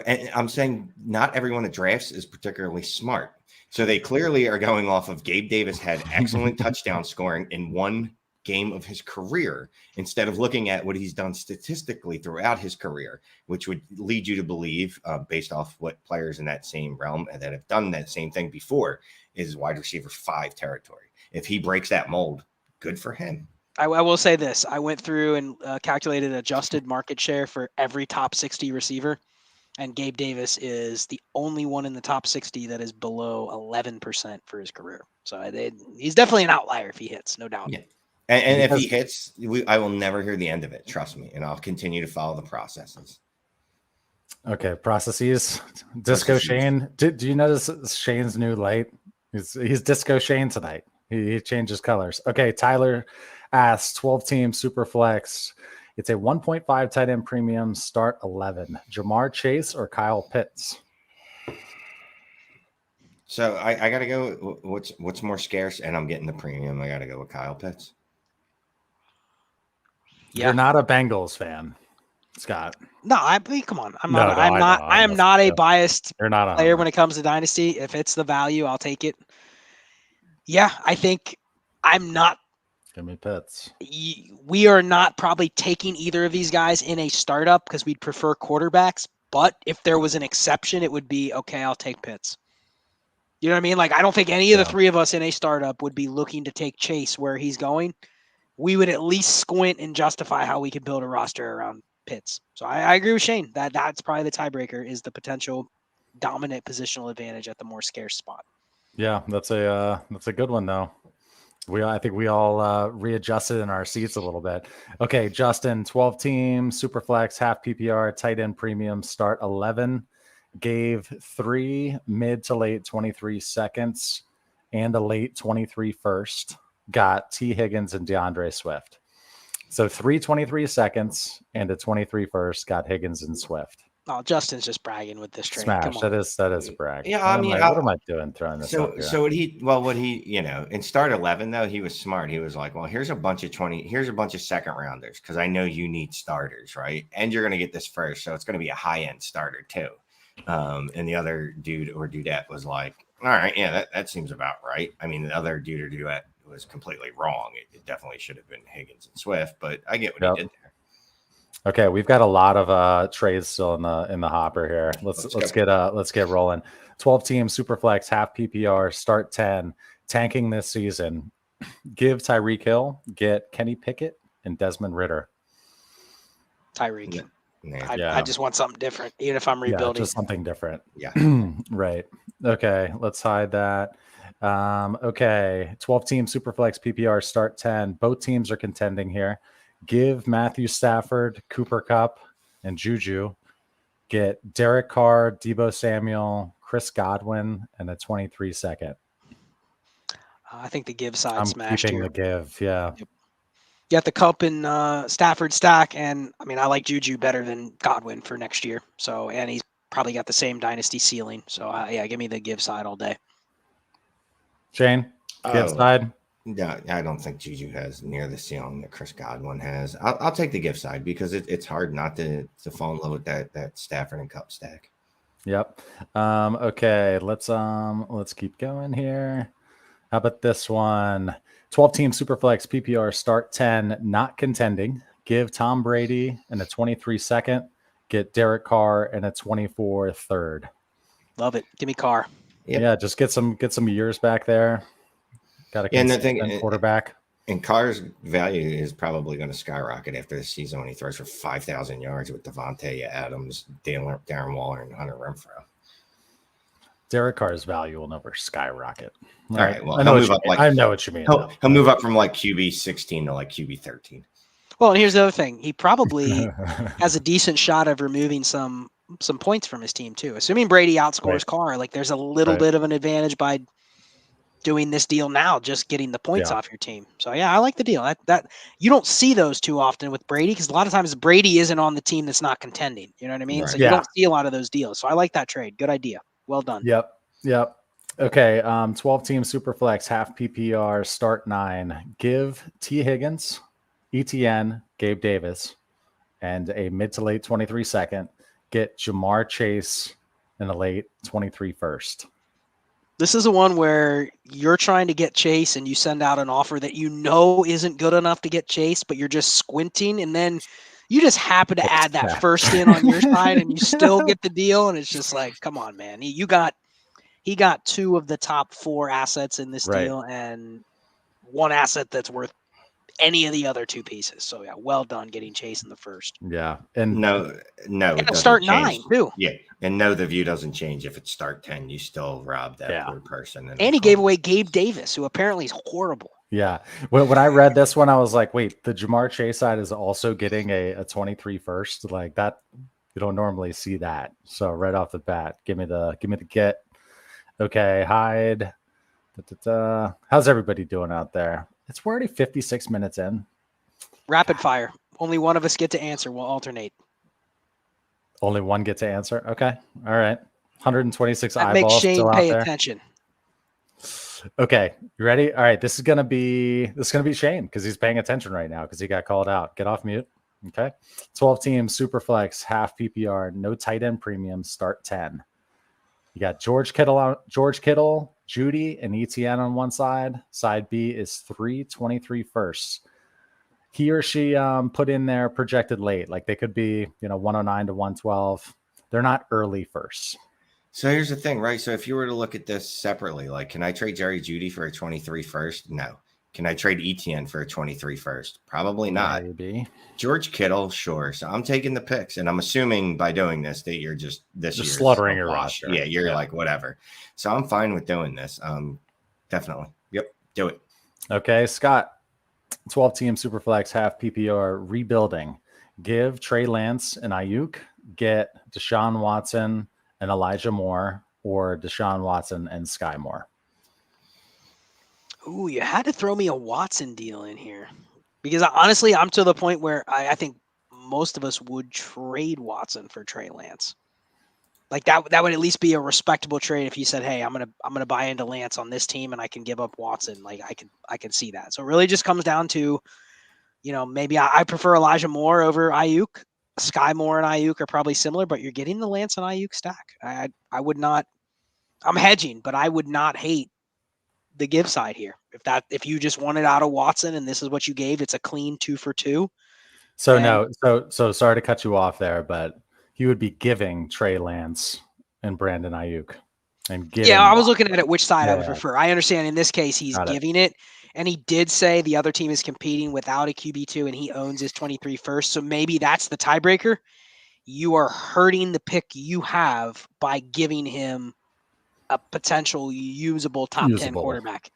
And I'm saying not everyone that drafts is particularly smart. So they clearly are going off of Gabe Davis had excellent touchdown scoring in one game of his career instead of looking at what he's done statistically throughout his career, which would lead you to believe, based off what players in that same realm that have done that same thing before, is wide receiver 5 territory. If he breaks that mold, good for him. I will say this. I went through and calculated adjusted market share for every top 60 receiver, and Gabe Davis is the only one in the top 60 that is below 11% for his career. So he's definitely an outlier if he hits, no doubt. Yeah. And if he hits, I will never hear the end of it. Trust me. And I'll continue to follow the processes. Okay. Processes. Disco Shane. Do you notice Shane's new light? He's Disco Shane tonight. He changes colors. Okay. Tyler asks 12 team super flex. It's a 1.5 tight end premium, start 11. Jamar Chase or Kyle Pitts? So I got to go. What's more scarce? And I'm getting the premium. I got to go with Kyle Pitts. Yeah. You're not a Bengals fan, Scott. No, I mean, come on. I am not a biased player when it comes to Dynasty. If it's the value, I'll take it. Yeah, I think I'm not. Give me Pitts. We are not probably taking either of these guys in a startup because we'd prefer quarterbacks. But if there was an exception, it would be, okay, I'll take Pitts. You know what I mean? Like, I don't think any of the 3 of us in a startup would be looking to take Chase where he's going. We would at least squint and justify how we could build a roster around Pitts. So I agree with Shane. That's probably the tiebreaker, is the potential dominant positional advantage at the more scarce spot. Yeah, that's a good one though. I think we all readjusted in our seats a little bit. Okay, Justin, 12 team, super flex, half PPR, tight end premium, start 11. Gave 3 mid to late 23 seconds and a late 23 first. Got T. Higgins and DeAndre Swift. So 3 23 seconds and a 23 first. Got Higgins and Swift. Oh, Justin's just bragging with this trade. Smash. That is a brag. Yeah, I mean, what am I doing throwing this up here? So what he in start 11 though, he was smart. He was like, well, here's a bunch of second rounders because I know you need starters, right? And you're gonna get this first, so it's gonna be a high end starter too. And the other dude or dudette was like, all right, yeah, that seems about right. I mean, the other dude or dudette was completely wrong. It definitely should have been Higgins and Swift, but I get what he did there. Okay, we've got a lot of trades still in the hopper here. Let's get rolling. 12 team super flex, half PPR, start 10, tanking this season. Give Tyreek Hill, get Kenny Pickett and Desmond Ridder. Tyreek. Yeah. I just want something different, even if I'm rebuilding. Just something different. Yeah. Right. Okay, let's hide that. Okay, 12 team super flex PPR, start 10. Both teams are contending here. Give Matthew Stafford, Cooper Kupp, and Juju. Get Derek Carr, Deebo Samuel, Chris Godwin, and a 23 second. I think the give side smashed keeping here. The give, yeah. Yep. You got the Kupp and Stafford stack, and I mean, I like Juju better than Godwin for next year. So, and he's probably got the same dynasty ceiling. So, give me the give side all day. Shane, give side. No, I don't think Juju has near the ceiling that Chris Godwin has. I'll take the gift side because it's hard not to fall in love with that Stafford and Kupp stack. Yep. Okay, let's keep going here. How about this one? 12 team superflex PPR, start 10, not contending. Give Tom Brady and a 23 second. Get Derek Carr and a 24 third. Love it. Give me Carr. Yep. Yeah, just get some years back there. Got a consistent quarterback. And Carr's value is probably going to skyrocket after the season when he throws for 5,000 yards with Devontae Adams, Darren Waller, and Hunter Renfrow. Derek Carr's value will never skyrocket. All right. Well, I know he'll move up I know what you mean. He'll move up from like QB 16 to like QB 13. Well, and here's the other thing. He probably has a decent shot of removing some points from his team too. Assuming Brady outscores Carr, like there's a little bit of an advantage by doing this deal now, just getting the points off your team. So yeah, I like the deal. That you don't see those too often with Brady, because a lot of times Brady isn't on the team that's not contending. You know what I mean? Right. So you don't see a lot of those deals. So I like that trade. Good idea. Well done. Yep. Okay. 12 team Superflex, half PPR, start 9. Give T. Higgins, ETN, Gabe Davis, and a mid to late 23 second. Get Jamar Chase in a late 23 first. This is the one where you're trying to get Chase and you send out an offer that you know isn't good enough to get Chase, but you're just squinting, and then you just happen to add that first in on your side and you still get the deal. And it's just like, come on, man. He got 2 of the top 4 assets in this deal and 1 asset that's worth any of the other 2 pieces. So yeah, well done getting Chase in the first. Yeah. And no, it start change. 9 too. Yeah. And no, the view doesn't change if it's start 10. You still rob that poor person. And he gave away Gabe Davis, who apparently is horrible. Yeah. When I read this one, I was like, wait, the Jamar Chase side is also getting a 23 first. Like that, you don't normally see that. So right off the bat, give me the get. Okay, Hyde. How's everybody doing out there? We're already 56 minutes in. Rapid fire. Only one of us get to answer. We'll alternate. Only one get to answer. Okay. All right. 126 that eyeballs. Makes Shane still pay out attention. Okay. You ready? All right. This is gonna be Shane because he's paying attention right now because he got called out. Get off mute. Okay. 12 team Superflex, half PPR, no tight end premium, start 10. You got George Kittle, Judy, and ETN on one side. Side B is 323 firsts. He or she put in their projected late. Like they could be, 109 to 112. They're not early firsts. So here's the thing, right? So if you were to look at this separately, like, can I trade Jerry Judy for a 23 first? No. Can I trade ETN for a 23 first? Probably not. Maybe. George Kittle, sure. So I'm taking the picks, and I'm assuming by doing this that you're just slaughtering your roster. Yeah, you're like whatever. So I'm fine with doing this. Definitely. Yep, do it. Okay, Scott. 12 team Superflex, half PPR, rebuilding. Give Trey Lance and Ayuk. Get Deshaun Watson and Elijah Moore, or Deshaun Watson and Sky Moore. Ooh, you had to throw me a Watson deal in here because honestly, I'm to the point where I think most of us would trade Watson for Trey Lance. Like that would at least be a respectable trade if you said, "Hey, I'm gonna buy into Lance on this team and I can give up Watson." Like I can see that. So it really just comes down to, maybe I prefer Elijah Moore over Ayuk. Sky Moore and Ayuk are probably similar, but you're getting the Lance and Ayuk stack. I would not. I'm hedging, but I would not hate the give side here. If you just wanted out of Watson and this is what you gave, it's a clean 2 for 2. So so sorry to cut you off there, but he would be giving Trey Lance and Brandon Ayuk and giving. Yeah, I was looking at it which side I would prefer. I understand in this case he's giving it, and he did say the other team is competing without a QB2 and he owns his 23 first. So maybe that's the tiebreaker. You are hurting the pick you have by giving him a potential usable top 10 quarterback.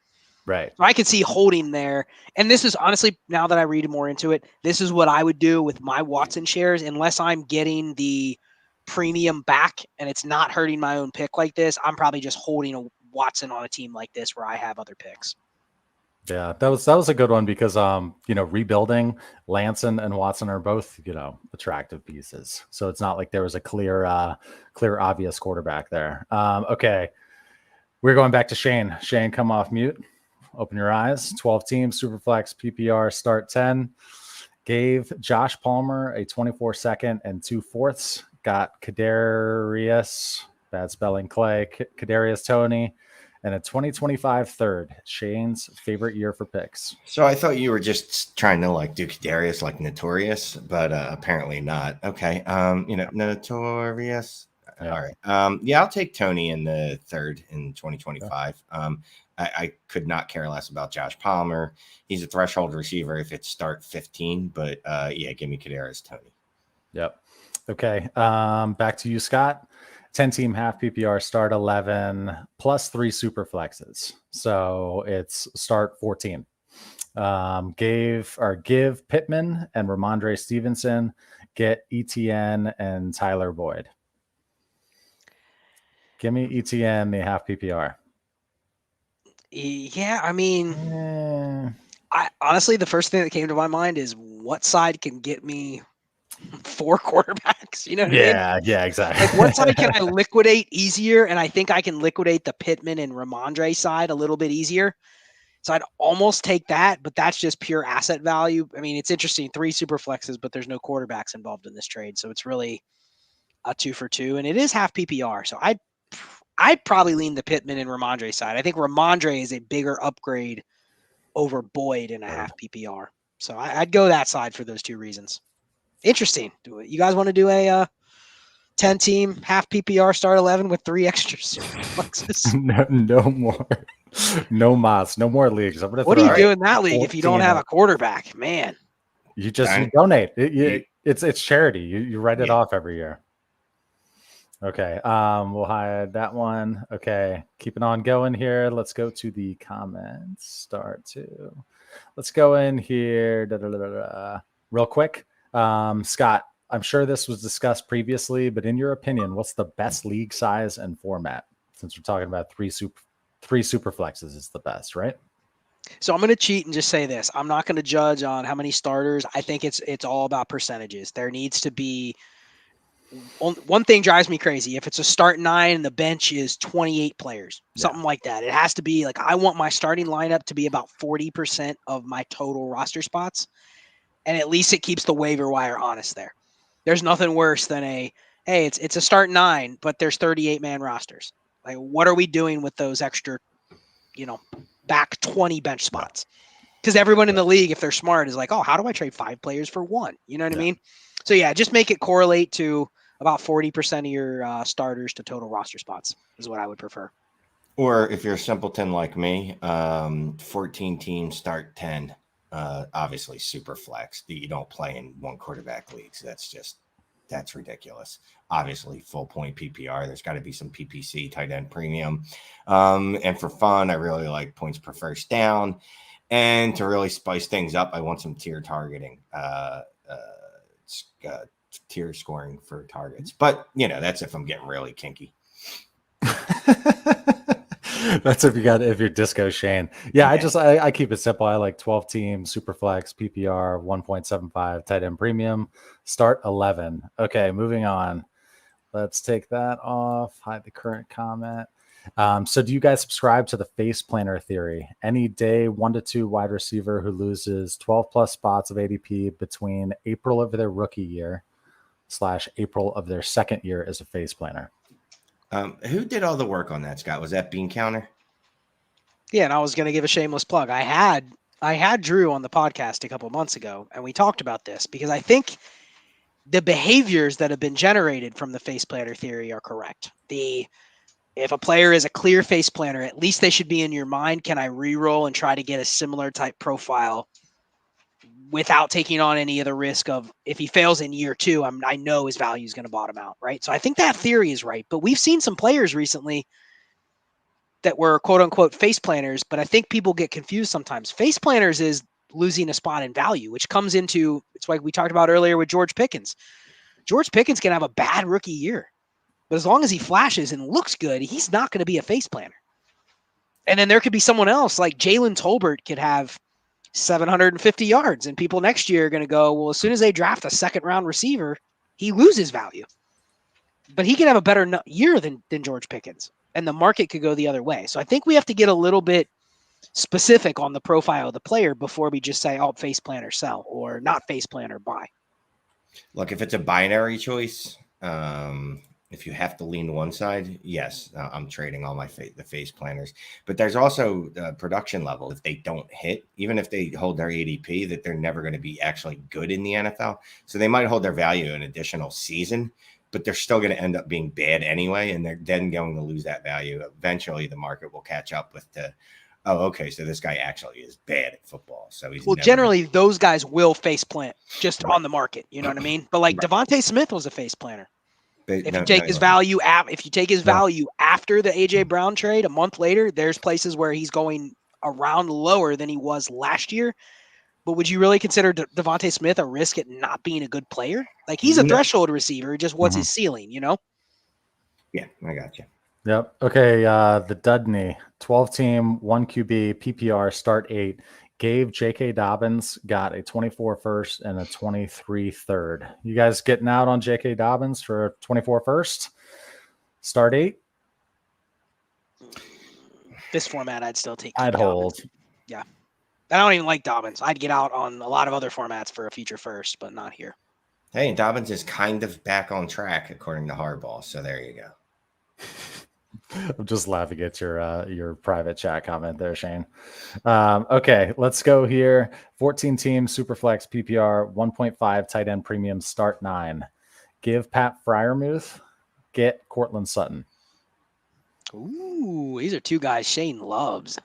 Right. So I could see holding there. And this is honestly, now that I read more into it, this is what I would do with my Watson shares, unless I'm getting the premium back and it's not hurting my own pick like this. I'm probably just holding a Watson on a team like this where I have other picks. Yeah, that was a good one because rebuilding, Lance and Watson are both, attractive pieces. So it's not like there was a clear obvious quarterback there. Okay. We're going back to Shane. Shane, come off mute. Open your eyes. 12 teams, Superflex, PPR, start 10. Gave Josh Palmer a 24 second and 2/4. Got Kadarius, bad spelling, Clay, Kadarius Toney, and a 2025 third. Shane's favorite year for picks. So I thought you were just trying to do Kadarius like Notorious, but apparently not. Okay. Notorious. Yeah. All right. I'll take Tony in the third in 2025. I could not care less about Josh Palmer. He's a threshold receiver if it's start 15, but give me Kadarius Toney. Yep. Okay. Back to you, Scott. 10-team half PPR start 11 plus 3 super flexes. So it's start 14. Give Pittman and Ramondre Stevenson, get ETN and Tyler Boyd. Give me ETN, the half PPR. Yeah, I mean, I honestly, the first thing that came to my mind is what side can get me 4 quarterbacks? You know what I mean? Yeah, exactly. Like, what side can I liquidate easier? And I think I can liquidate the Pittman and Ramondre side a little bit easier. So I'd almost take that, but that's just pure asset value. I mean, it's interesting. 3 super flexes, but there's no quarterbacks involved in this trade. So it's really a 2 for 2, and it is half PPR. So I'd probably lean the Pittman and Ramondre side. I think Ramondre is a bigger upgrade over Boyd in a half PPR. So I'd go that side for those 2 reasons. Interesting. You guys want to do a 10-team half PPR start 11 with 3 extra super flexes? No more. No mods, no more leagues. What do you do in that league if you don't have a quarterback? Man. You donate. It's charity. You write it off every year. Okay. We'll hide that one. Okay. Keeping on going here. Let's go to the comments. Let's go in here. Real quick. Scott, I'm sure this was discussed previously, but in your opinion, what's the best league size and format? Since we're talking about 3 super flexes is the best, right? So I'm going to cheat and just say this. I'm not going to judge on how many starters. I think it's all about percentages. There needs to be one thing drives me crazy. If it's a start 9 and the bench is 28 players, something like that, it has to be like, I want my starting lineup to be about 40% of my total roster spots. And at least it keeps the waiver wire honest there. There's nothing worse than hey, it's a start 9, but there's 38 man rosters. Like, what are we doing with those extra, back 20 bench spots? Because everyone in the league, if they're smart, is like, oh, how do I trade 5 players for 1? You know what I mean? So yeah, just make it correlate to about 40% of your starters to total roster spots is what I would prefer. Or if you're a simpleton like me, 14 teams start 10. Obviously super flex. You don't play in 1 quarterback leagues. That's ridiculous. Obviously full point PPR. There's got to be some PPC, tight end premium. And for fun, I really like points per first down. And to really spice things up, I want some tier targeting, tier scoring for targets. But that's if I'm getting really kinky. That's if you're Disco Shane. Yeah, I keep it simple. I like 12 team super flex PPR 1.75 tight end premium start 11. Okay, moving on. Let's take that off. Hide the current comment. So do you guys subscribe to the face planner theory? Any day 1 to 2 wide receiver who loses 12 plus spots of ADP between April of their rookie year / April of their second year as a face planner. Who did all the work on that, Scott? Was that Bean Counter? Yeah, and I was going to give a shameless plug. I had Drew on the podcast a couple of months ago, and we talked about this because I think the behaviors that have been generated from the face planner theory are correct. If a player is a clear face planner, at least they should be in your mind. Can I re-roll and try to get a similar type profile without taking on any of the risk of if he fails in year 2, I know his value is going to bottom out, right? So I think that theory is right. But we've seen some players recently that were quote unquote face planners, but I think people get confused sometimes. Face planners is losing a spot in value, which comes into, it's like we talked about earlier with George Pickens. George Pickens can have a bad rookie year, but as long as he flashes and looks good, he's not going to be a face planner. And then there could be someone else like Jalen Tolbert could have 750 yards, and people next year are going to go, well, as soon as they draft a second round receiver, he loses value. But he could have a better year than George Pickens, and the market could go the other way. So I think we have to get a little bit specific on the profile of the player before we just say, oh, face planner sell or not face planner buy. Look, if it's a binary choice, if you have to lean one side, yes, I'm trading all the face planners. But there's also production level. If they don't hit, even if they hold their ADP, that they're never going to be actually good in the NFL. So they might hold their value an additional season, but they're still going to end up being bad anyway. And they're then going to lose that value. Eventually, the market will catch up with so this guy actually is bad at football. So he's generally those guys will face plant just on the market. You know what I mean? But like Devontae Smith was a face planner. But If you take his value after the AJ Brown trade a month later, there's places where he's going around lower than he was last year. But would you really consider Devontae Smith a risk at not being a good player? Like, he's a threshold receiver. Just what's his ceiling, you know? Yeah, I got you. Yep. Okay. The Dudney 12 team, 1 QB, PPR, start 8. Gave J.K. Dobbins, got a 24 first and a 23 third. You guys getting out on J.K. Dobbins for a 24 first? Start 8? This format, I'd still take. I'd hold. Yeah. I don't even like Dobbins. I'd get out on a lot of other formats for a future first, but not here. Hey, Dobbins is kind of back on track according to Hardball. So there you go. I'm just laughing at your private chat comment there, Shane. Okay, let's go here. 14 team Superflex PPR 1.5 tight end premium start 9. Give Pat Fryermuth, get Cortland Sutton. Ooh, these are two guys Shane loves.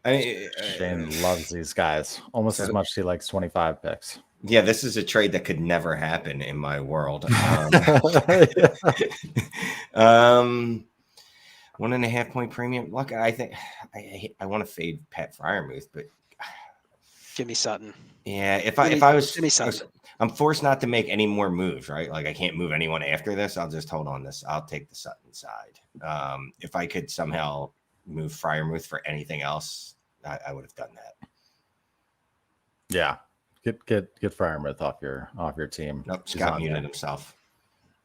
Shane loves these guys almost as much as he likes 25 picks. Yeah, this is a trade that could never happen in my world. 1.5 point premium. Look, I think I want to fade Pat Fryermuth, but give me Sutton. Yeah, if I was, give me Sutton. I'm forced not to make any more moves, right? Like I can't move anyone after this. I'll just hold on this. I'll take the Sutton side. If I could somehow move Fryermuth for anything else, I would have done that. Yeah, get Fryermuth off your team. Nope, Scott muted himself.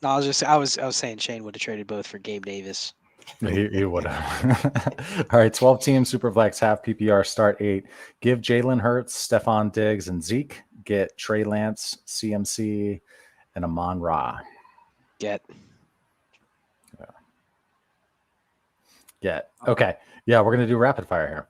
No, I was saying Shane would have traded both for Gabe Davis. He would have. All right, 12 team Superflex half PPR start 8. Give Jalen Hurts, Stephon Diggs, and Zeke. Get Trey Lance, CMC, and Amon Ra. Get. Okay. Yeah, we're gonna do rapid fire here.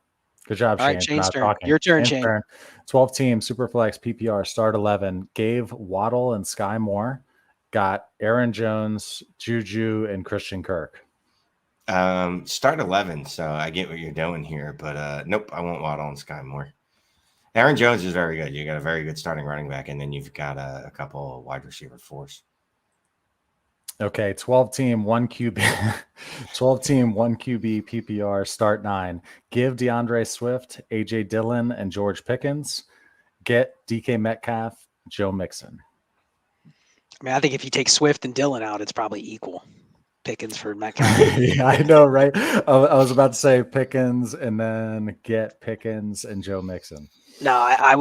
Good job, All Shane. right, Shane's turn. Your turn, Shane. 12 team Superflex PPR start 11. Gave Waddle and Sky Moore. Got Aaron Jones, Juju, and Christian Kirk. Start 11, so I get what you're doing here, but nope, I won't Waddle and Sky Moore. Aaron Jones is very good. You got a very good starting running back, and then you've got a couple of wide receiver fours. Okay, 12 team, 1 QB. 12 team, 1 QB PPR start 9. Give DeAndre Swift, AJ Dillon, and George Pickens. Get DK Metcalf, Joe Mixon. I mean, I think if you take Swift and Dillon out, it's probably equal. Pickens for Metcalf. Yeah, I know, right? I was about to say Pickens and then get Pickens and Joe Mixon. No, I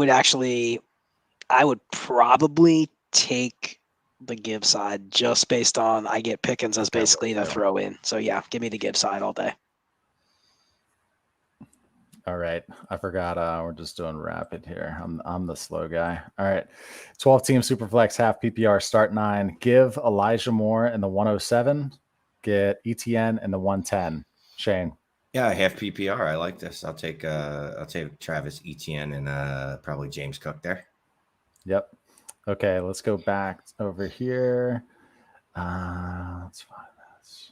would probably take the give side just based on I get Pickens as basically the throw in. So yeah, give me the give side all day. All right. I forgot we're just doing rapid here. I'm the slow guy. All right. 12 team Superflex half PPR start 9. Give Elijah Moore in the 107. Get ETN in the 110. Shane. Yeah, half PPR. I like this. I'll take Travis Etienne and probably James Cook there. Yep. Okay, let's go back over here. Let's find this.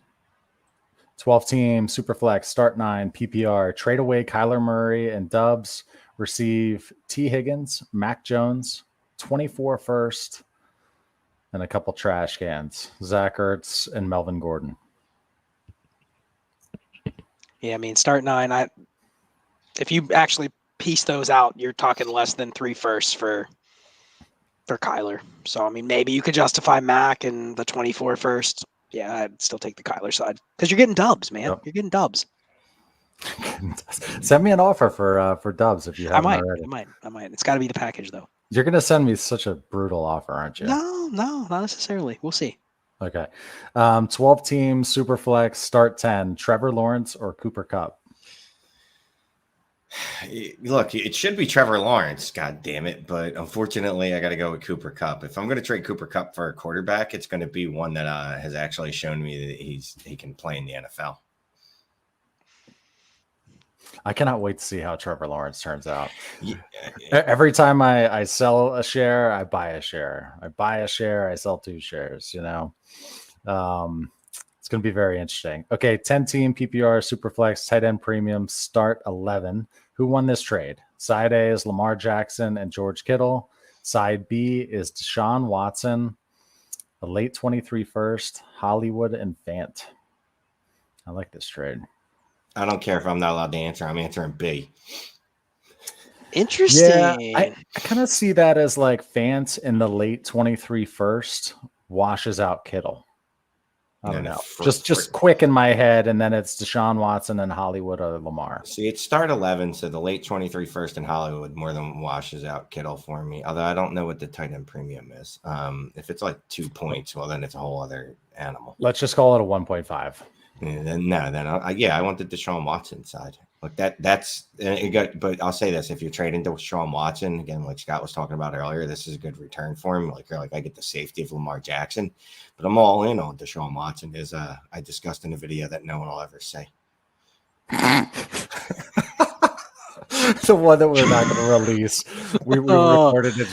12 team Superflex start 9 PPR. Trade away Kyler Murray and Dubs. Receive T Higgins, Mac Jones, 24 first, and a couple trash cans. Zach Ertz and Melvin Gordon. Yeah, I mean, start 9. If you actually piece those out, you're talking less than 3 firsts for Kyler. So, I mean, maybe you could justify Mac and the 24 first. Yeah, I'd still take the Kyler side because you're getting Dubs, man. Yep. You're getting Dubs. Send me an offer for Dubs if you haven't already. I might. It's got to be the package, though. You're going to send me such a brutal offer, aren't you? No, not necessarily. We'll see. Okay. 12 team Superflex start 10. Trevor Lawrence or Cooper Kupp? Look, it should be Trevor Lawrence, god damn it, but unfortunately I got to go with Cooper Kupp. If I'm going to trade Cooper Kupp for a quarterback, it's going to be one that has actually shown me that he can play in the NFL. I cannot wait to see how Trevor Lawrence turns out. Yeah. Every time I sell a share, I buy a share. I buy a share, I sell 2 shares, you know. It's going to be very interesting. Okay, 10 team PPR Superflex tight end premium start 11. Who won this trade? Side A is Lamar Jackson and George Kittle. Side B is Deshaun Watson a late 23 first, Hollywood and Fant. I like this trade. I don't care if I'm not allowed to answer. I'm answering B. Interesting. Yeah, I kind of see that as like Fant in the late 23 first washes out Kittle. I don't know. Just quick in my head, and then it's Deshaun Watson and Hollywood or Lamar. See, it's start 11, so the late 23 first in Hollywood more than washes out Kittle for me. Although I don't know what the tight end premium is. If it's like 2 points, well, then it's a whole other animal. Let's just call it a 1.5. Yeah, I want the Deshaun Watson side. Look, that's it got. But I'll say this: if you're trading Deshaun Watson again, like Scott was talking about earlier, this is a good return for him. Like I get the safety of Lamar Jackson, but I'm all in on Deshaun Watson. As I discussed in a video that no one will ever see. The one that we're not going to release. We recorded it.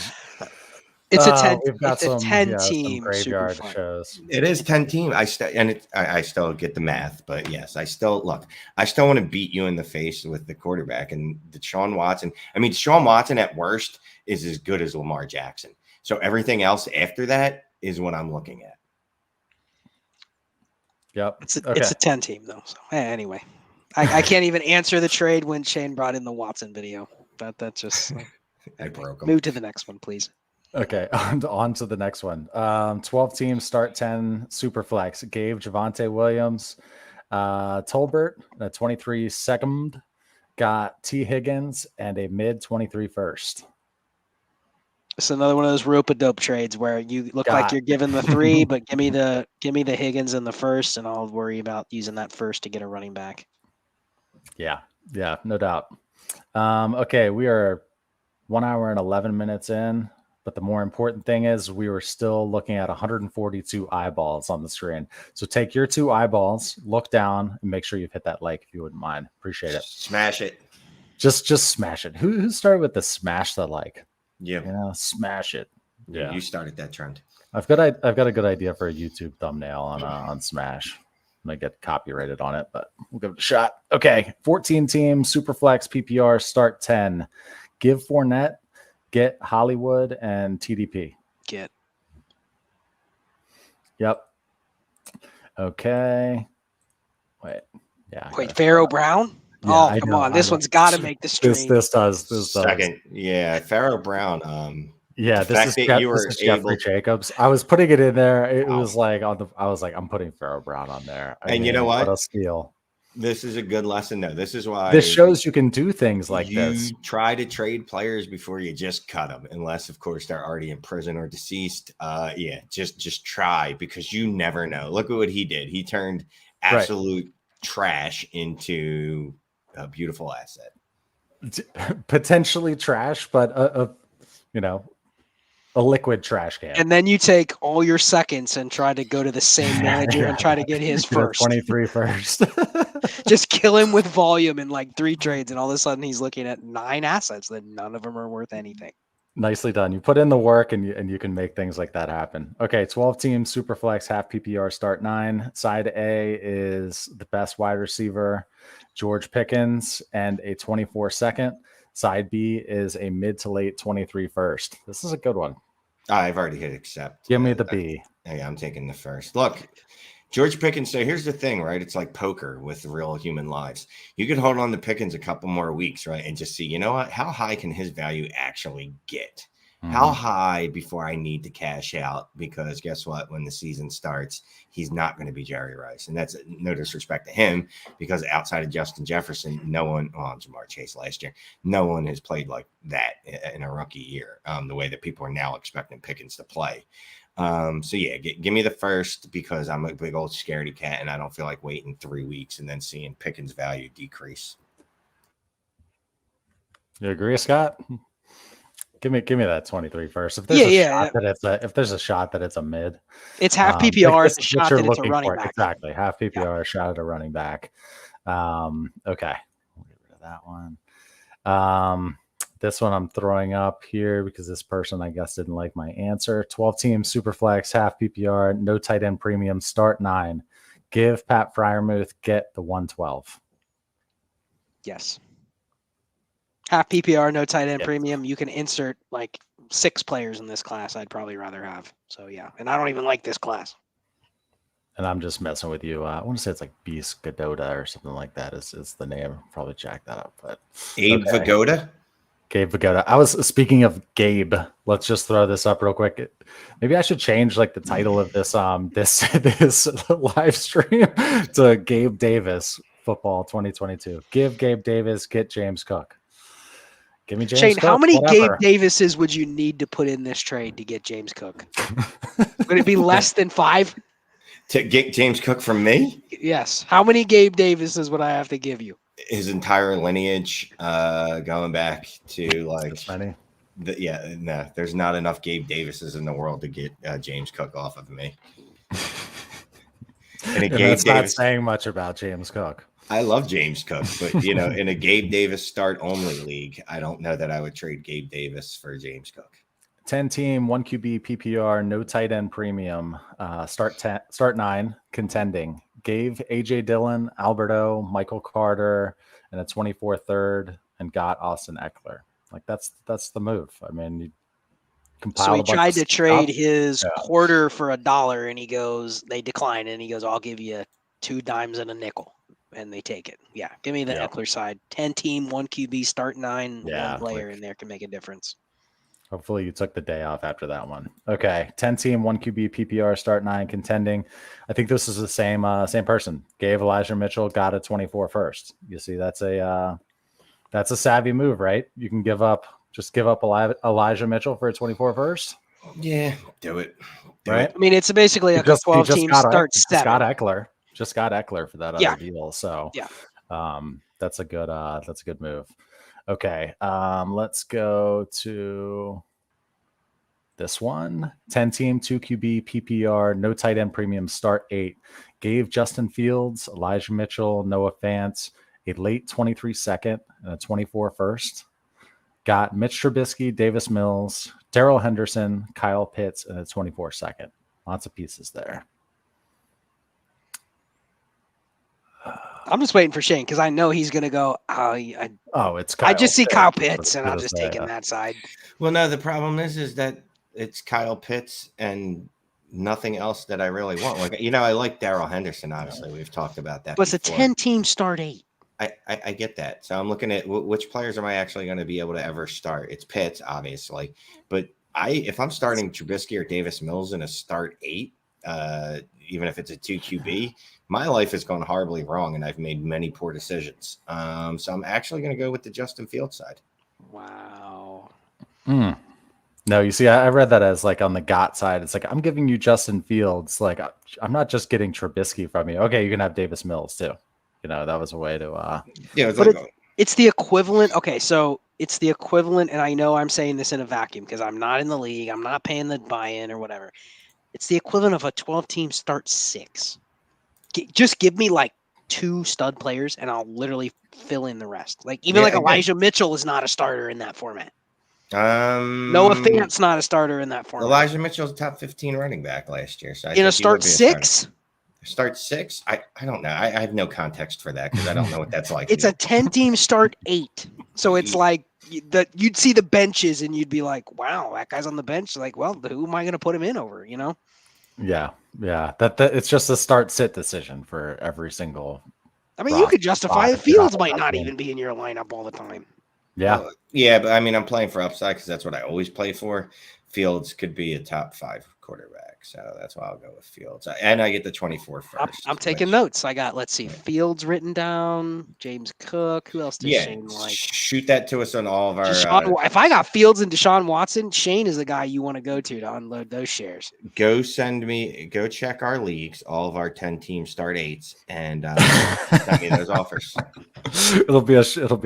It's a 10. We've got it's a 10 some team graveyard Superflex. shows. It is 10 team. I still get the math, but yes, I still want to beat you in the face with the quarterback and Deshaun Watson. I mean, Deshaun Watson at worst is as good as Lamar Jackson. So everything else after that is what I'm looking at. Yep. It's a 10 team though. So anyway, I can't even answer the trade when Shane brought in the Watson video. That's just I broke him. Move to the next one, please. Okay, on to the next one. 12 teams, start 10, Superflex. Gabe, Javonte Williams, Tolbert, a 23 second, got T. Higgins, and a mid 23 first. It's another one of those rope-a-dope trades where you look like you're giving the 3, but give me the Higgins in the first, and I'll worry about using that first to get a running back. Yeah, no doubt. Okay, we are 1 hour and 11 minutes in. But the more important thing is we were still looking at 142 eyeballs on the screen. So take your 2 eyeballs, look down, and make sure you've hit that like if you wouldn't mind. Appreciate it. Smash it. Just smash it. Who started with the smash the like? Yeah. Smash it. Yeah. You started that trend. I've got a good idea for a YouTube thumbnail on Smash. I might get copyrighted on it, but we'll give it a shot. Okay. 14 teams, Superflex, PPR, start 10. Give Fournette. Get Hollywood and TDP. Get. Yep. Okay. Wait. Yeah. Wait, Pharaoh Brown? Yeah, oh, come on. This one's got to make the stream. This does. Second. Yeah. Pharaoh Brown. Yeah, this is Jeffrey Jacobs. I was putting it in there. It was like I'm putting Pharaoh Brown on there. You know what? What a steal. This is a good lesson, though. This is why this shows you can do things like this. You try to trade players before you just cut them, unless, of course, they're already in prison or deceased. Just try, because you never know. Look at what he did. He turned absolute trash into a beautiful asset. Potentially trash, but a liquid trash can. And then you take all your seconds and try to go to the same manager and try to get his first. 23 first. Just kill him with volume in like 3 trades, and all of a sudden he's looking at 9 assets that none of them are worth anything. Nicely done. You put in the work and you can make things like that happen. Okay, 12 teams, Superflex, half PPR, start 9. Side A is the best wide receiver, George Pickens, and a 24 second. Side B is a mid to late 23 first. This is a good one. I've already hit accept. Give me the B. Hey, I'm taking the first. Look, George Pickens. So here's the thing, right? It's like poker with real human lives. You could hold on to Pickens a couple more weeks, right? And just see, you know what? How high can his value actually get? How high before I need to cash out? Because guess what? When the season starts, he's not going to be Jerry Rice. And that's no disrespect to him, because outside of Justin Jefferson, no one, Jamar Chase last year, no one has played like that in a rookie year, the way that people are now expecting Pickens to play. Give me the first, because I'm a big old scaredy cat and I don't feel like waiting 3 weeks and then seeing Pickens' value decrease. You agree, Scott? Give me that 23 first. If there's a shot that it's a mid, it's half PPR. It's a shot that it's a running back. Exactly, half PPR, shot at a running back. Okay, we'll get rid of that one. This one I'm throwing up here because this person, I guess, didn't like my answer. 12 team Superflex, half PPR, no tight end premium, start 9. Give Pat Freiermuth, get the 112. Yes. Half PPR, no tight end premium. You can insert like 6 players in this class I'd probably rather have. So yeah, and I don't even like this class. And I'm just messing with you. I want to say it's like Beast Godota or something like that is the name. Probably jack that up. But Abe okay. Vigoda? Gabe Vigoda. I was speaking of Gabe. Let's just throw this up real quick. Maybe I should change like the title of this this live stream to Gabe Davis Football 2022. Give Gabe Davis, get James Cook. Give me James Shane, Cook. how many whatever. Gabe Davises would you need to put in this trade to get James Cook? Would it be less than 5? To get James Cook from me? Yes. How many Gabe Davises would I have to give you? His entire lineage, going back to like This many? No, there's not enough Gabe Davises in the world to get James Cook off of me. And that's not saying much about James Cook. I love James Cook, but in a Gabe Davis start only league, I don't know that I would trade Gabe Davis for James Cook. 10-team, 1 QB PPR, no tight end premium. Start 9 contending. Gave AJ Dillon, Alberto, Michael Carter, and a 24 third, and got Austin Eckler. Like that's the move. I mean, you compiled. So he tried to trade stuff. his quarter for $1, and they decline, and he goes, "I'll give you 2 dimes and a nickel." And they take it. Yeah, give me the Eckler side. 10-team, 1 QB, start 9, one player in there can make a difference. Hopefully you took the day off after that one. Okay, 10-team, 1 QB, PPR, start 9, contending. I think this is the same person. Gave Elijah Mitchell, got a 24 first. You see, that's a savvy move, right? You can give up Elijah Mitchell for a 24 first. Yeah, do it. Right? I mean, it's basically like a 12-team start 7. Just got Eckler for that other deal. So that's a good move. Okay, let's go to this one. 10-team, 2 QB, PPR, no tight end premium, start 8. Gave Justin Fields, Elijah Mitchell, Noah Fant, a late 23 second and a 24 first. Got Mitch Trubisky, Davis Mills, Darrell Henderson, Kyle Pitts, and a 24 second. Lots of pieces there. I'm just waiting for Shane because I know he's going to go. It's Kyle I just see Pitts. Kyle Pitts, and I'm just taking that side. Well, no, the problem is that it's Kyle Pitts and nothing else that I really want. Like, I like Darrell Henderson. Obviously, we've talked about that. But it's a 10-team start 8. I get that. So I'm looking at which players am I actually going to be able to ever start? It's Pitts, obviously, but if I'm starting Trubisky or Davis Mills in a start 8, even if it's a 2 QB, my life has gone horribly wrong, and I've made many poor decisions. So I'm actually going to go with the Justin Fields side. Wow. No, you see, I read that as like on the GOT side. It's like, I'm giving you Justin Fields. Like, I'm not just getting Trubisky from you. Okay, you can have Davis Mills too. That was a way to. It's the equivalent. Okay, so it's the equivalent, and I know I'm saying this in a vacuum because I'm not in the league. I'm not paying the buy-in or whatever. It's the equivalent of a 12-team start 6. Just give me like 2 stud players, and I'll literally fill in the rest. Like Elijah Mitchell is not a starter in that format. Noah Fant's not a starter in that format. Elijah Mitchell's top 15 running back last year. So in a start 6? Start 6? I don't know. I have no context for that because I don't know what that's like. It's a 10-team start 8. So it's like you'd see the benches and you'd be like, wow, that guy's on the bench. Like, well, who am I going to put him in over, Yeah. That it's just a start sit decision for every single. I mean, you could justify it. Fields might not even be in your lineup all the time. Yeah. But I mean, I'm playing for upside because that's what I always play for. Fields could be a top 5 quarterback, so that's why I'll go with Fields. And I get the 24 first. I'm taking notes. I got, let's see, Fields written down, James Cook. Who else does Shane like? Shoot that to us on all of our. If I got Fields and Deshaun Watson, Shane is the guy you want to go to unload those shares. Go check our leagues, all of our 10-team start 8s, and send me those offers. It'll be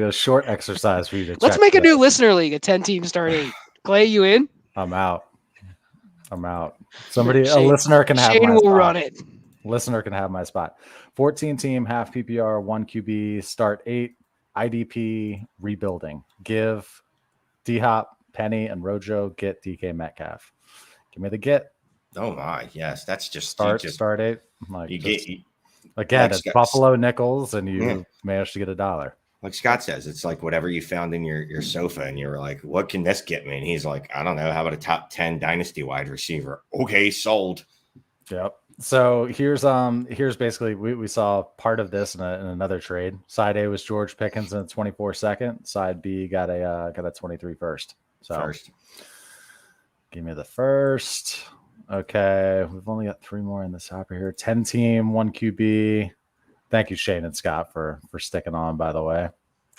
a short exercise for you to check. Let's make a new listener league, a 10-team start 8. Clay, you in? I'm out. Somebody, Shane, a listener can have. Shane will run it. Listener can have my spot. 14-team, half PPR, 1 QB, start 8, IDP, rebuilding. Give D-Hop, Penny, and Rojo, get DK Metcalf. Give me the get. Oh my, yes, that's just start 8. Like you get again, it's Buffalo nickels, and you managed to get $1. Like Scott says, it's like whatever you found in your sofa, and you were like, "What can this get me?" And he's like, "I don't know. How about a top 10 dynasty wide receiver?" Okay, sold. Yep. So here's basically we saw part of this in another trade. Side A was George Pickens in a 24 second. Side B got a 23 first. So First. give me the first. Okay, we've only got 3 more in this hopper here. 10 team, 1 QB. Thank you, Shane and Scott, for sticking on, by the way.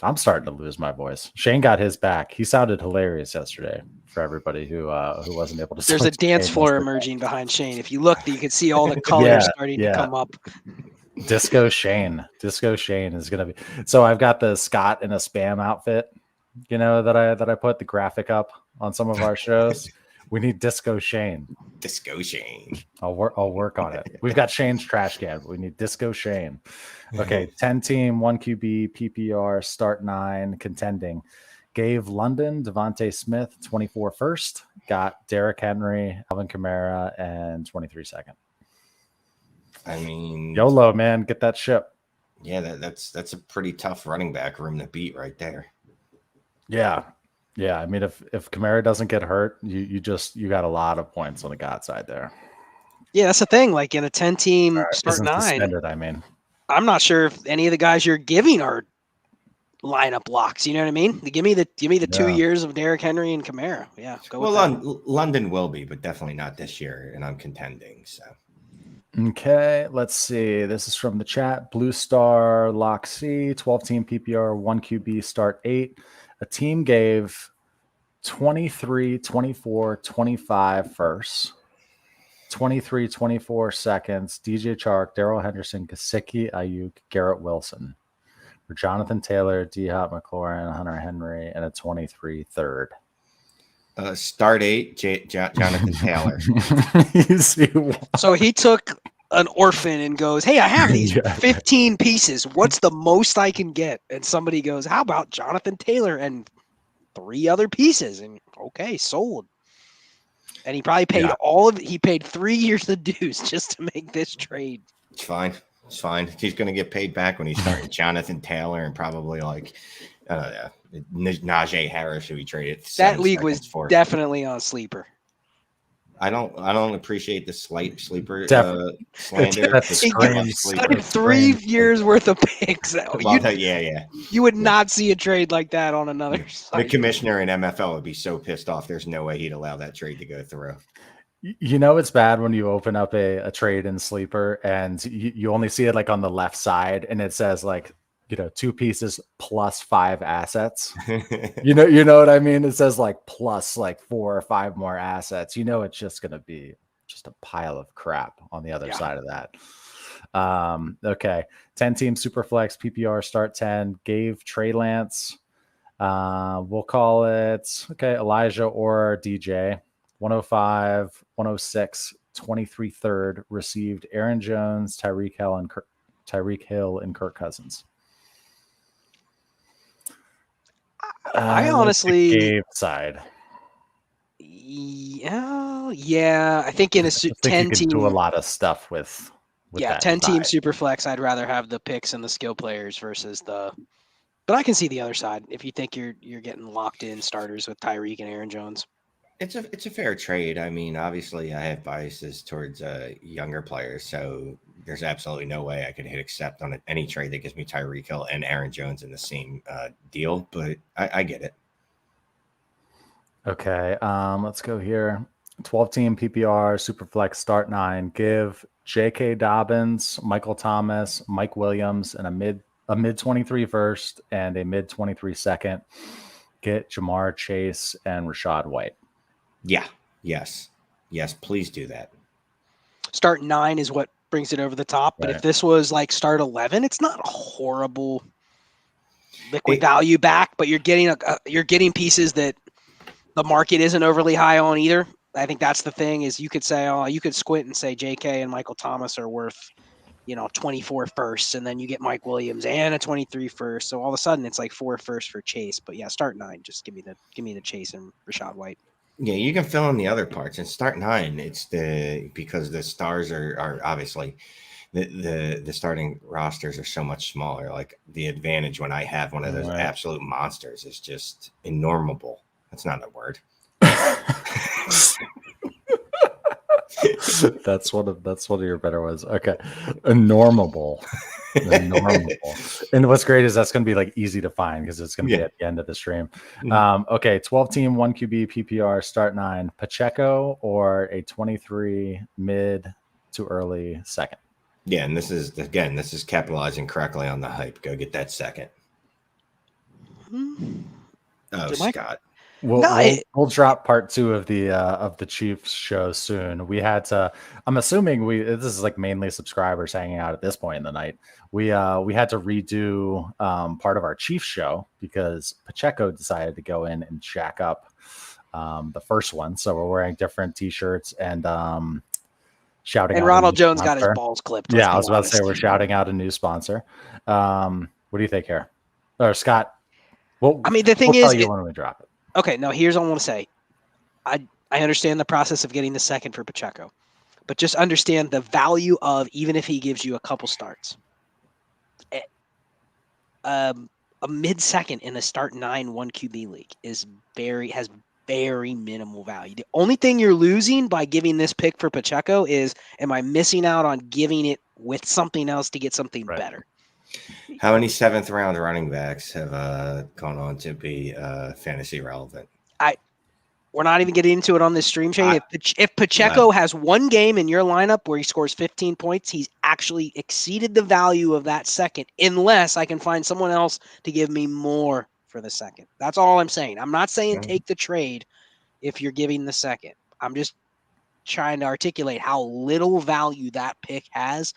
I'm starting to lose my voice. Shane got his back. He sounded hilarious yesterday for everybody who wasn't able to. There's a dance floor emerging behind Shane. If you look, you can see all the colors starting to come up. Disco Shane is gonna be. So I've got the Scott in a spam outfit, that I put the graphic up on some of our shows. We need Disco Shane. Disco Shane. I'll work on it. We've got Shane's trash can. But we need Disco Shane. Okay, 10 team, 1 QB, PPR, start 9, contending. Gave London, Devontae Smith, 24 first. Got Derrick Henry, Alvin Kamara, and 23 second. I mean, YOLO, man, get that ship. Yeah, that's a pretty tough running back room to beat right there. Yeah. I mean, if Kamara doesn't get hurt, you got a lot of points on the God side there. Yeah, that's the thing. Like in a 10-team start 9, suspended, I mean, I'm not sure if any of the guys you're giving are lineup locks. You know what I mean? Give me the 2 years of Derrick Henry and Kamara. Yeah, go with that. London will be, but definitely not this year. And I'm contending. So. Okay, let's see. This is from the chat. Blue Star Lock C, 12 team PPR, 1 QB, start 8. A team gave 23, 24, 25 firsts, 23, 24 seconds, DJ Chark, Darrell Henderson, Gesicki, Ayuk, Garrett Wilson, for Jonathan Taylor, D-Hop McLaurin, Hunter Henry, and a 23 third. Start 8, Jonathan Taylor. So he took an orphan and goes, "Hey, I have these 15 pieces. What's the most I can get?" And somebody goes, "How about Jonathan Taylor and 3 other pieces?" And okay, sold. And he probably paid he paid 3 years of dues just to make this trade. It's fine. He's going to get paid back when he starts Jonathan Taylor and probably Najee Harris, who he traded. That league was definitely on sleeper. I don't appreciate the slight sleeper slander. Sleeper. 3 years worth of picks. You would not see a trade like that on another site. The commissioner in MFL would be so pissed off. There's no way he'd allow that trade to go through. It's bad when you open up a trade in sleeper and you only see it like on the left side and it says like 2 pieces plus 5 assets. you know what I mean? It says like plus like 4 or 5 more assets. It's just going to be just a pile of crap on the other side of that. Okay. 10 team Superflex PPR start 10 gave Trey Lance. We'll call it Elijah or DJ 105, 106, 23 third received Aaron Jones, Tyreek Hill and Kirk Cousins. I honestly gave side. Yeah. I think in a 10 team do a lot of stuff with 10 team super flex. I'd rather have the picks and the skill players versus but I can see the other side if you think you're getting locked in starters with Tyreek and Aaron Jones. It's a fair trade. I mean, obviously I have biases towards younger players, so there's absolutely no way I could hit accept on any trade that gives me Tyreek Hill and Aaron Jones in the same deal, but I get it. Okay, let's go here. 12 team PPR, Superflex, start 9. Give J.K. Dobbins, Michael Thomas, Mike Williams, and a mid 23 first and a mid 23 second. Get Jamar Chase and Rashad White. Yeah. Yes, please do that. Start 9 is what brings it over the top. But if this was like start 11, it's not a horrible liquid value back, but you're getting pieces that the market isn't overly high on either. I think that's the thing is you could say, you could squint and say JK and Michael Thomas are worth, 24 firsts, and then you get Mike Williams and a 23 first. So all of a sudden it's like 4 firsts for Chase. But yeah, start 9. Just give me the Chase and Rashad White. Yeah, you can fill in the other parts and start 9. It's because the stars are obviously the starting rosters are so much smaller. Like the advantage when I have one of those absolute monsters is just enormable. That's not a word. That's one of your better ones. Okay, enormable. And what's great is that's going to be like easy to find because it's going to be at the end of the stream. Okay, 12 team, 1 QB PPR, start 9, Pacheco or a 23 mid to early second. Yeah, and this is capitalizing correctly on the hype. Go get that second. Oh, Scott. We'll drop part 2 of the Chiefs show soon. We had to. I'm assuming this is like mainly subscribers hanging out at this point in the night. We had to redo part of our Chiefs show because Pacheco decided to go in and jack up the first one. So we're wearing different T-shirts and shouting. And Ronald Jones got his balls clipped. Yeah, I was about to say we're shouting out a new sponsor. What do you think here, or Scott? Well, I mean, the thing is, when we drop it. Okay, now here's what I want to say. I understand the process of getting the second for Pacheco, but just understand the value of, even if he gives you a couple starts, a mid-second in a start 9 1 QB league has very minimal value. The only thing you're losing by giving this pick for Pacheco is, am I missing out on giving it with something else to get something better? How many 7th round running backs have gone on to be fantasy relevant? We're not even getting into it on this stream, Shane. If Pacheco has one game in your lineup where he scores 15 points, he's actually exceeded the value of that second, unless I can find someone else to give me more for the second. That's all I'm saying. I'm not saying take the trade if you're giving the second. I'm just trying to articulate how little value that pick has,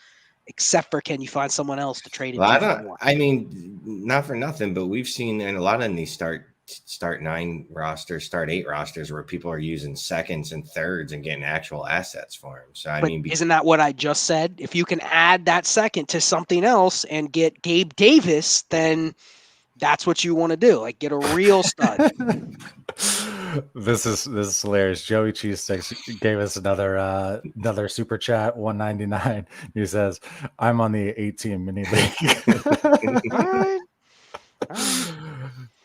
except for, can you find someone else to trade it? Well, I mean, not for nothing, but we've seen in a lot of these start 9 rosters, start 8 rosters where people are using seconds and thirds and getting actual assets for them. So isn't that what I just said? If you can add that second to something else and get Gabe Davis, then that's what you want to do. Like, get a real stud. This is hilarious. Joey Cheesesteaks gave us another super chat, 199. He says, "I'm on the 18 mini league." All right.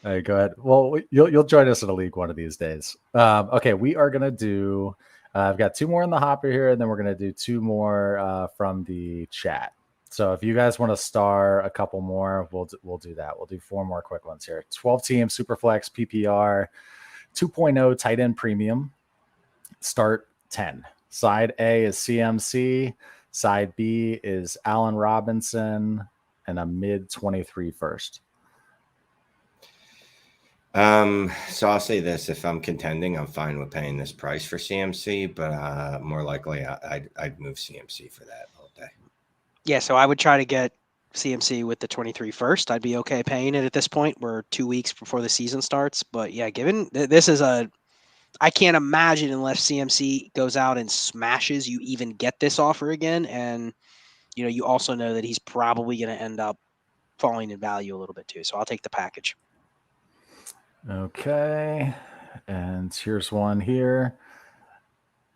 All right, go ahead. Well, you'll join us in a league one of these days. Okay, we are gonna do. I've got 2 more in the hopper here, and then we're gonna do 2 more from the chat. So if you guys want to star a couple more, we'll do that. We'll do 4 more quick ones here. 12 team Superflex PPR 2.0 tight end premium. Start 10. Side A is CMC. Side B is Allen Robinson, and a mid 23 first. So I'll say this: if I'm contending, I'm fine with paying this price for CMC, but more likely I'd move CMC for that all day. Yeah, so I would try to get CMC with the 23 first. I'd be okay paying it at this point. We're 2 weeks before the season starts. But yeah, given this is I can't imagine unless CMC goes out and smashes, you even get this offer again. And, you also know that he's probably going to end up falling in value a little bit too. So I'll take the package. Okay. And here's one here.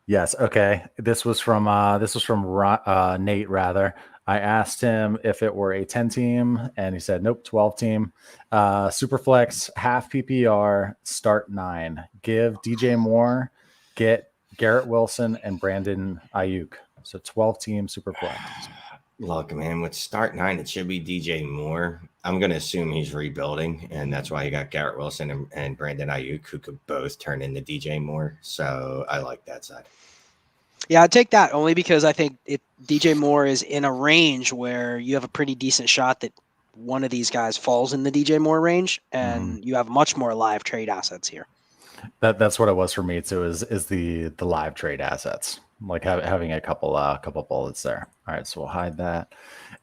Yes. Okay. This was from Nate rather. I asked him if it were a 10 team and he said, nope, 12 team, Superflex, half PPR, start 9, give DJ Moore, get Garrett Wilson and Brandon Ayuk. So 12 team Superflex. Look, man, with start 9, it should be DJ Moore. I'm going to assume he's rebuilding, and that's why he got Garrett Wilson and Brandon Ayuk, who could both turn into DJ Moore. So I like that side. Yeah, I'd take that only because I think DJ Moore is in a range where you have a pretty decent shot that one of these guys falls in the DJ Moore range, and you have much more live trade assets here. That's what it was for me too. Is the live trade assets, like having a couple bullets there. All right, so we'll hide that.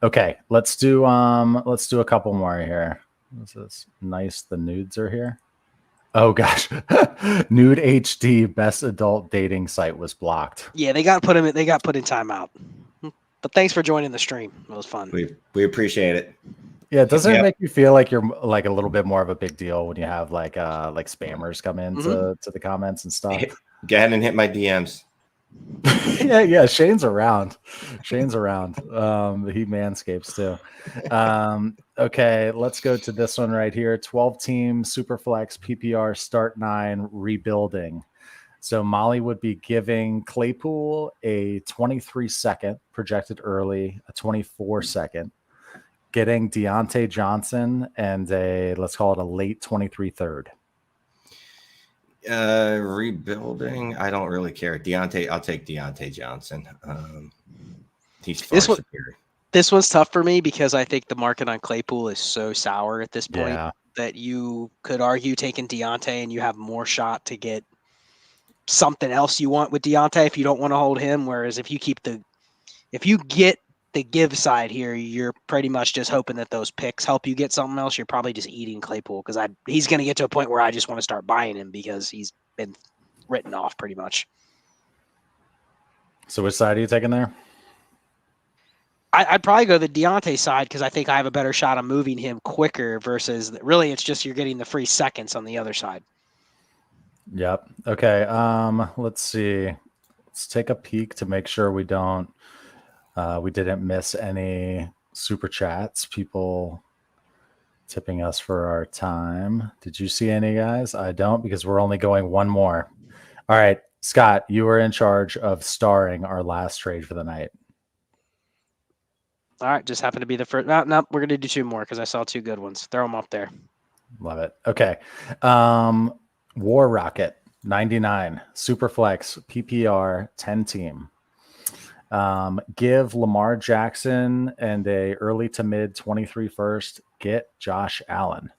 Okay, let's do a couple more here. This is nice. The nudes are here. Oh gosh, Nude HD best adult dating site was blocked. Yeah, they got put in timeout. But thanks for joining the stream. It was fun. We appreciate it. Yeah, doesn't it make you feel like you're like a little bit more of a big deal when you have like spammers come in to the comments and stuff? Go ahead and hit my DMs. Yeah. Shane's around. He manscapes too. Okay, let's go to this one right here. 12-team Superflex PPR start 9 rebuilding. So Molly would be giving Claypool a 23-second projected early, a 24-second, getting Deontay Johnson and let's call it a late 23 third. Rebuilding, I don't really care. I'll take Deontay Johnson. He's far superior. This one's tough for me because I think the market on Claypool is so sour at this point that you could argue taking Deontay and you have more shot to get something else you want with Deontay if you don't want to hold him. Whereas if you get the give side here, you're pretty much just hoping that those picks help you get something else. You're probably just eating Claypool because he's going to get to a point where I just want to start buying him because he's been written off pretty much. So which side are you taking there? I'd probably go the Deontay side because I think I have a better shot of moving him quicker versus really it's just you're getting the free seconds on the other side. Yep. Okay. Let's see. Let's take a peek to make sure we didn't miss any super chats. People tipping us for our time. Did you see any, guys? I don't, because we're only going one more. All right, Scott, you were in charge of starring our last trade for the night. All right, just happened to be the first. No, we're gonna do 2 more because I saw 2 good ones. Throw them up there. Love it. Okay. War Rocket 99 Superflex PPR 10 team. Give Lamar Jackson and a early to mid 23 first. Get Josh Allen.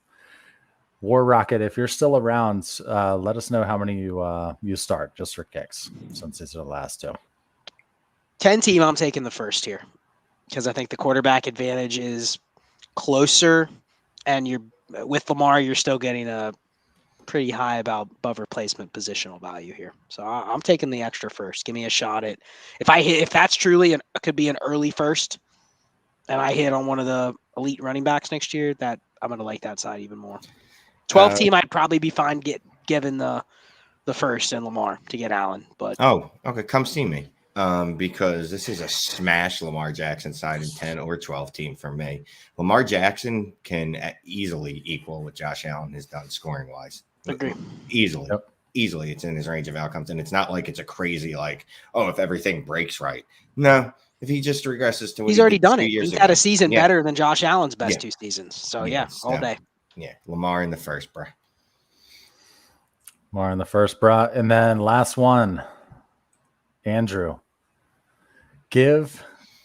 War Rocket, if you're still around, let us know how many you start just for kicks, since these are the last 2. 10 team, I'm taking the first here because I think the quarterback advantage is closer, and you're with Lamar, you're still getting a pretty high above replacement positional value here. So I'm taking the extra first. Give me a shot at if that's truly could be an early first, and I hit on one of the elite running backs next year, that I'm gonna like that side even more. 12 team, I'd probably be fine given the first and Lamar to get Allen. But okay, come see me. Because this is a smash Lamar Jackson side in 10 or 12 team for me. Lamar Jackson can easily equal what Josh Allen has done scoring wise. Agree. Easily. Yep. Easily. It's in his range of outcomes. And it's not like it's a crazy, if everything breaks right. No, if he just regresses to what he's already done it. He's had a season better than Josh Allen's best 2 seasons. So all day. Yeah. Lamar in the first, bro. Lamar in the first, bro. And then last one. Andrew, give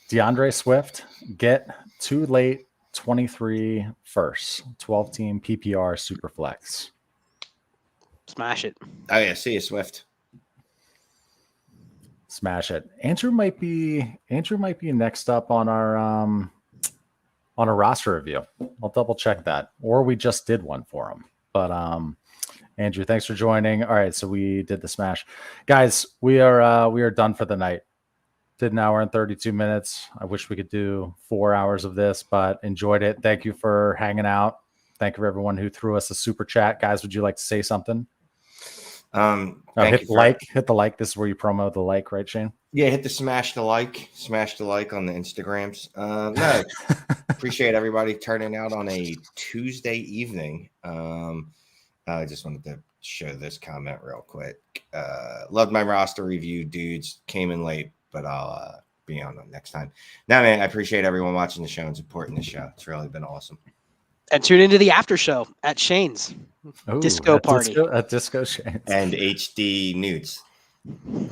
DeAndre Swift, get 2 late 23 first, 12 team PPR Superflex. Smash it. Oh yeah, see you, Swift. Smash it. Andrew might be next up on our roster review. I'll double check that, or we just did one for him. But Andrew, thanks for joining. All right, so we did the smash, guys. We are done for the night. Did an hour and 32 minutes. I wish we could do 4 hours of this, but enjoyed it. Thank you for hanging out. Thank you for everyone who threw us a super chat. Guys, would you like to say something? Hit the like. This is where you promo the like, right, Shane? Yeah, hit the smash the like on the Instagrams. No, appreciate everybody turning out on a Tuesday evening. I just wanted to show this comment real quick. Loved my roster review, dudes. Came in late, but I'll be on next time. Now, man, I appreciate everyone watching the show and supporting the show. It's really been awesome. And tune into the after show at Shane's disco party. At Disco Shane's. And HD Nudes.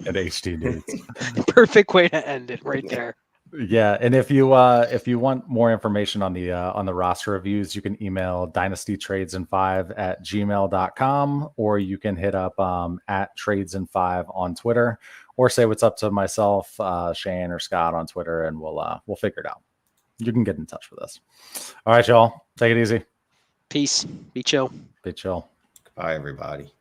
At HD Nudes. Perfect way to end it right there. Yeah, and if you want more information on the roster reviews, you can email dynastytradesin5@gmail.com, or you can hit up at tradesin5 on Twitter, or say what's up to myself, Shane, or Scott on Twitter, and we'll figure it out. You can get in touch with us. All right, y'all, take it easy. Peace. Be chill. Be chill. Bye, everybody.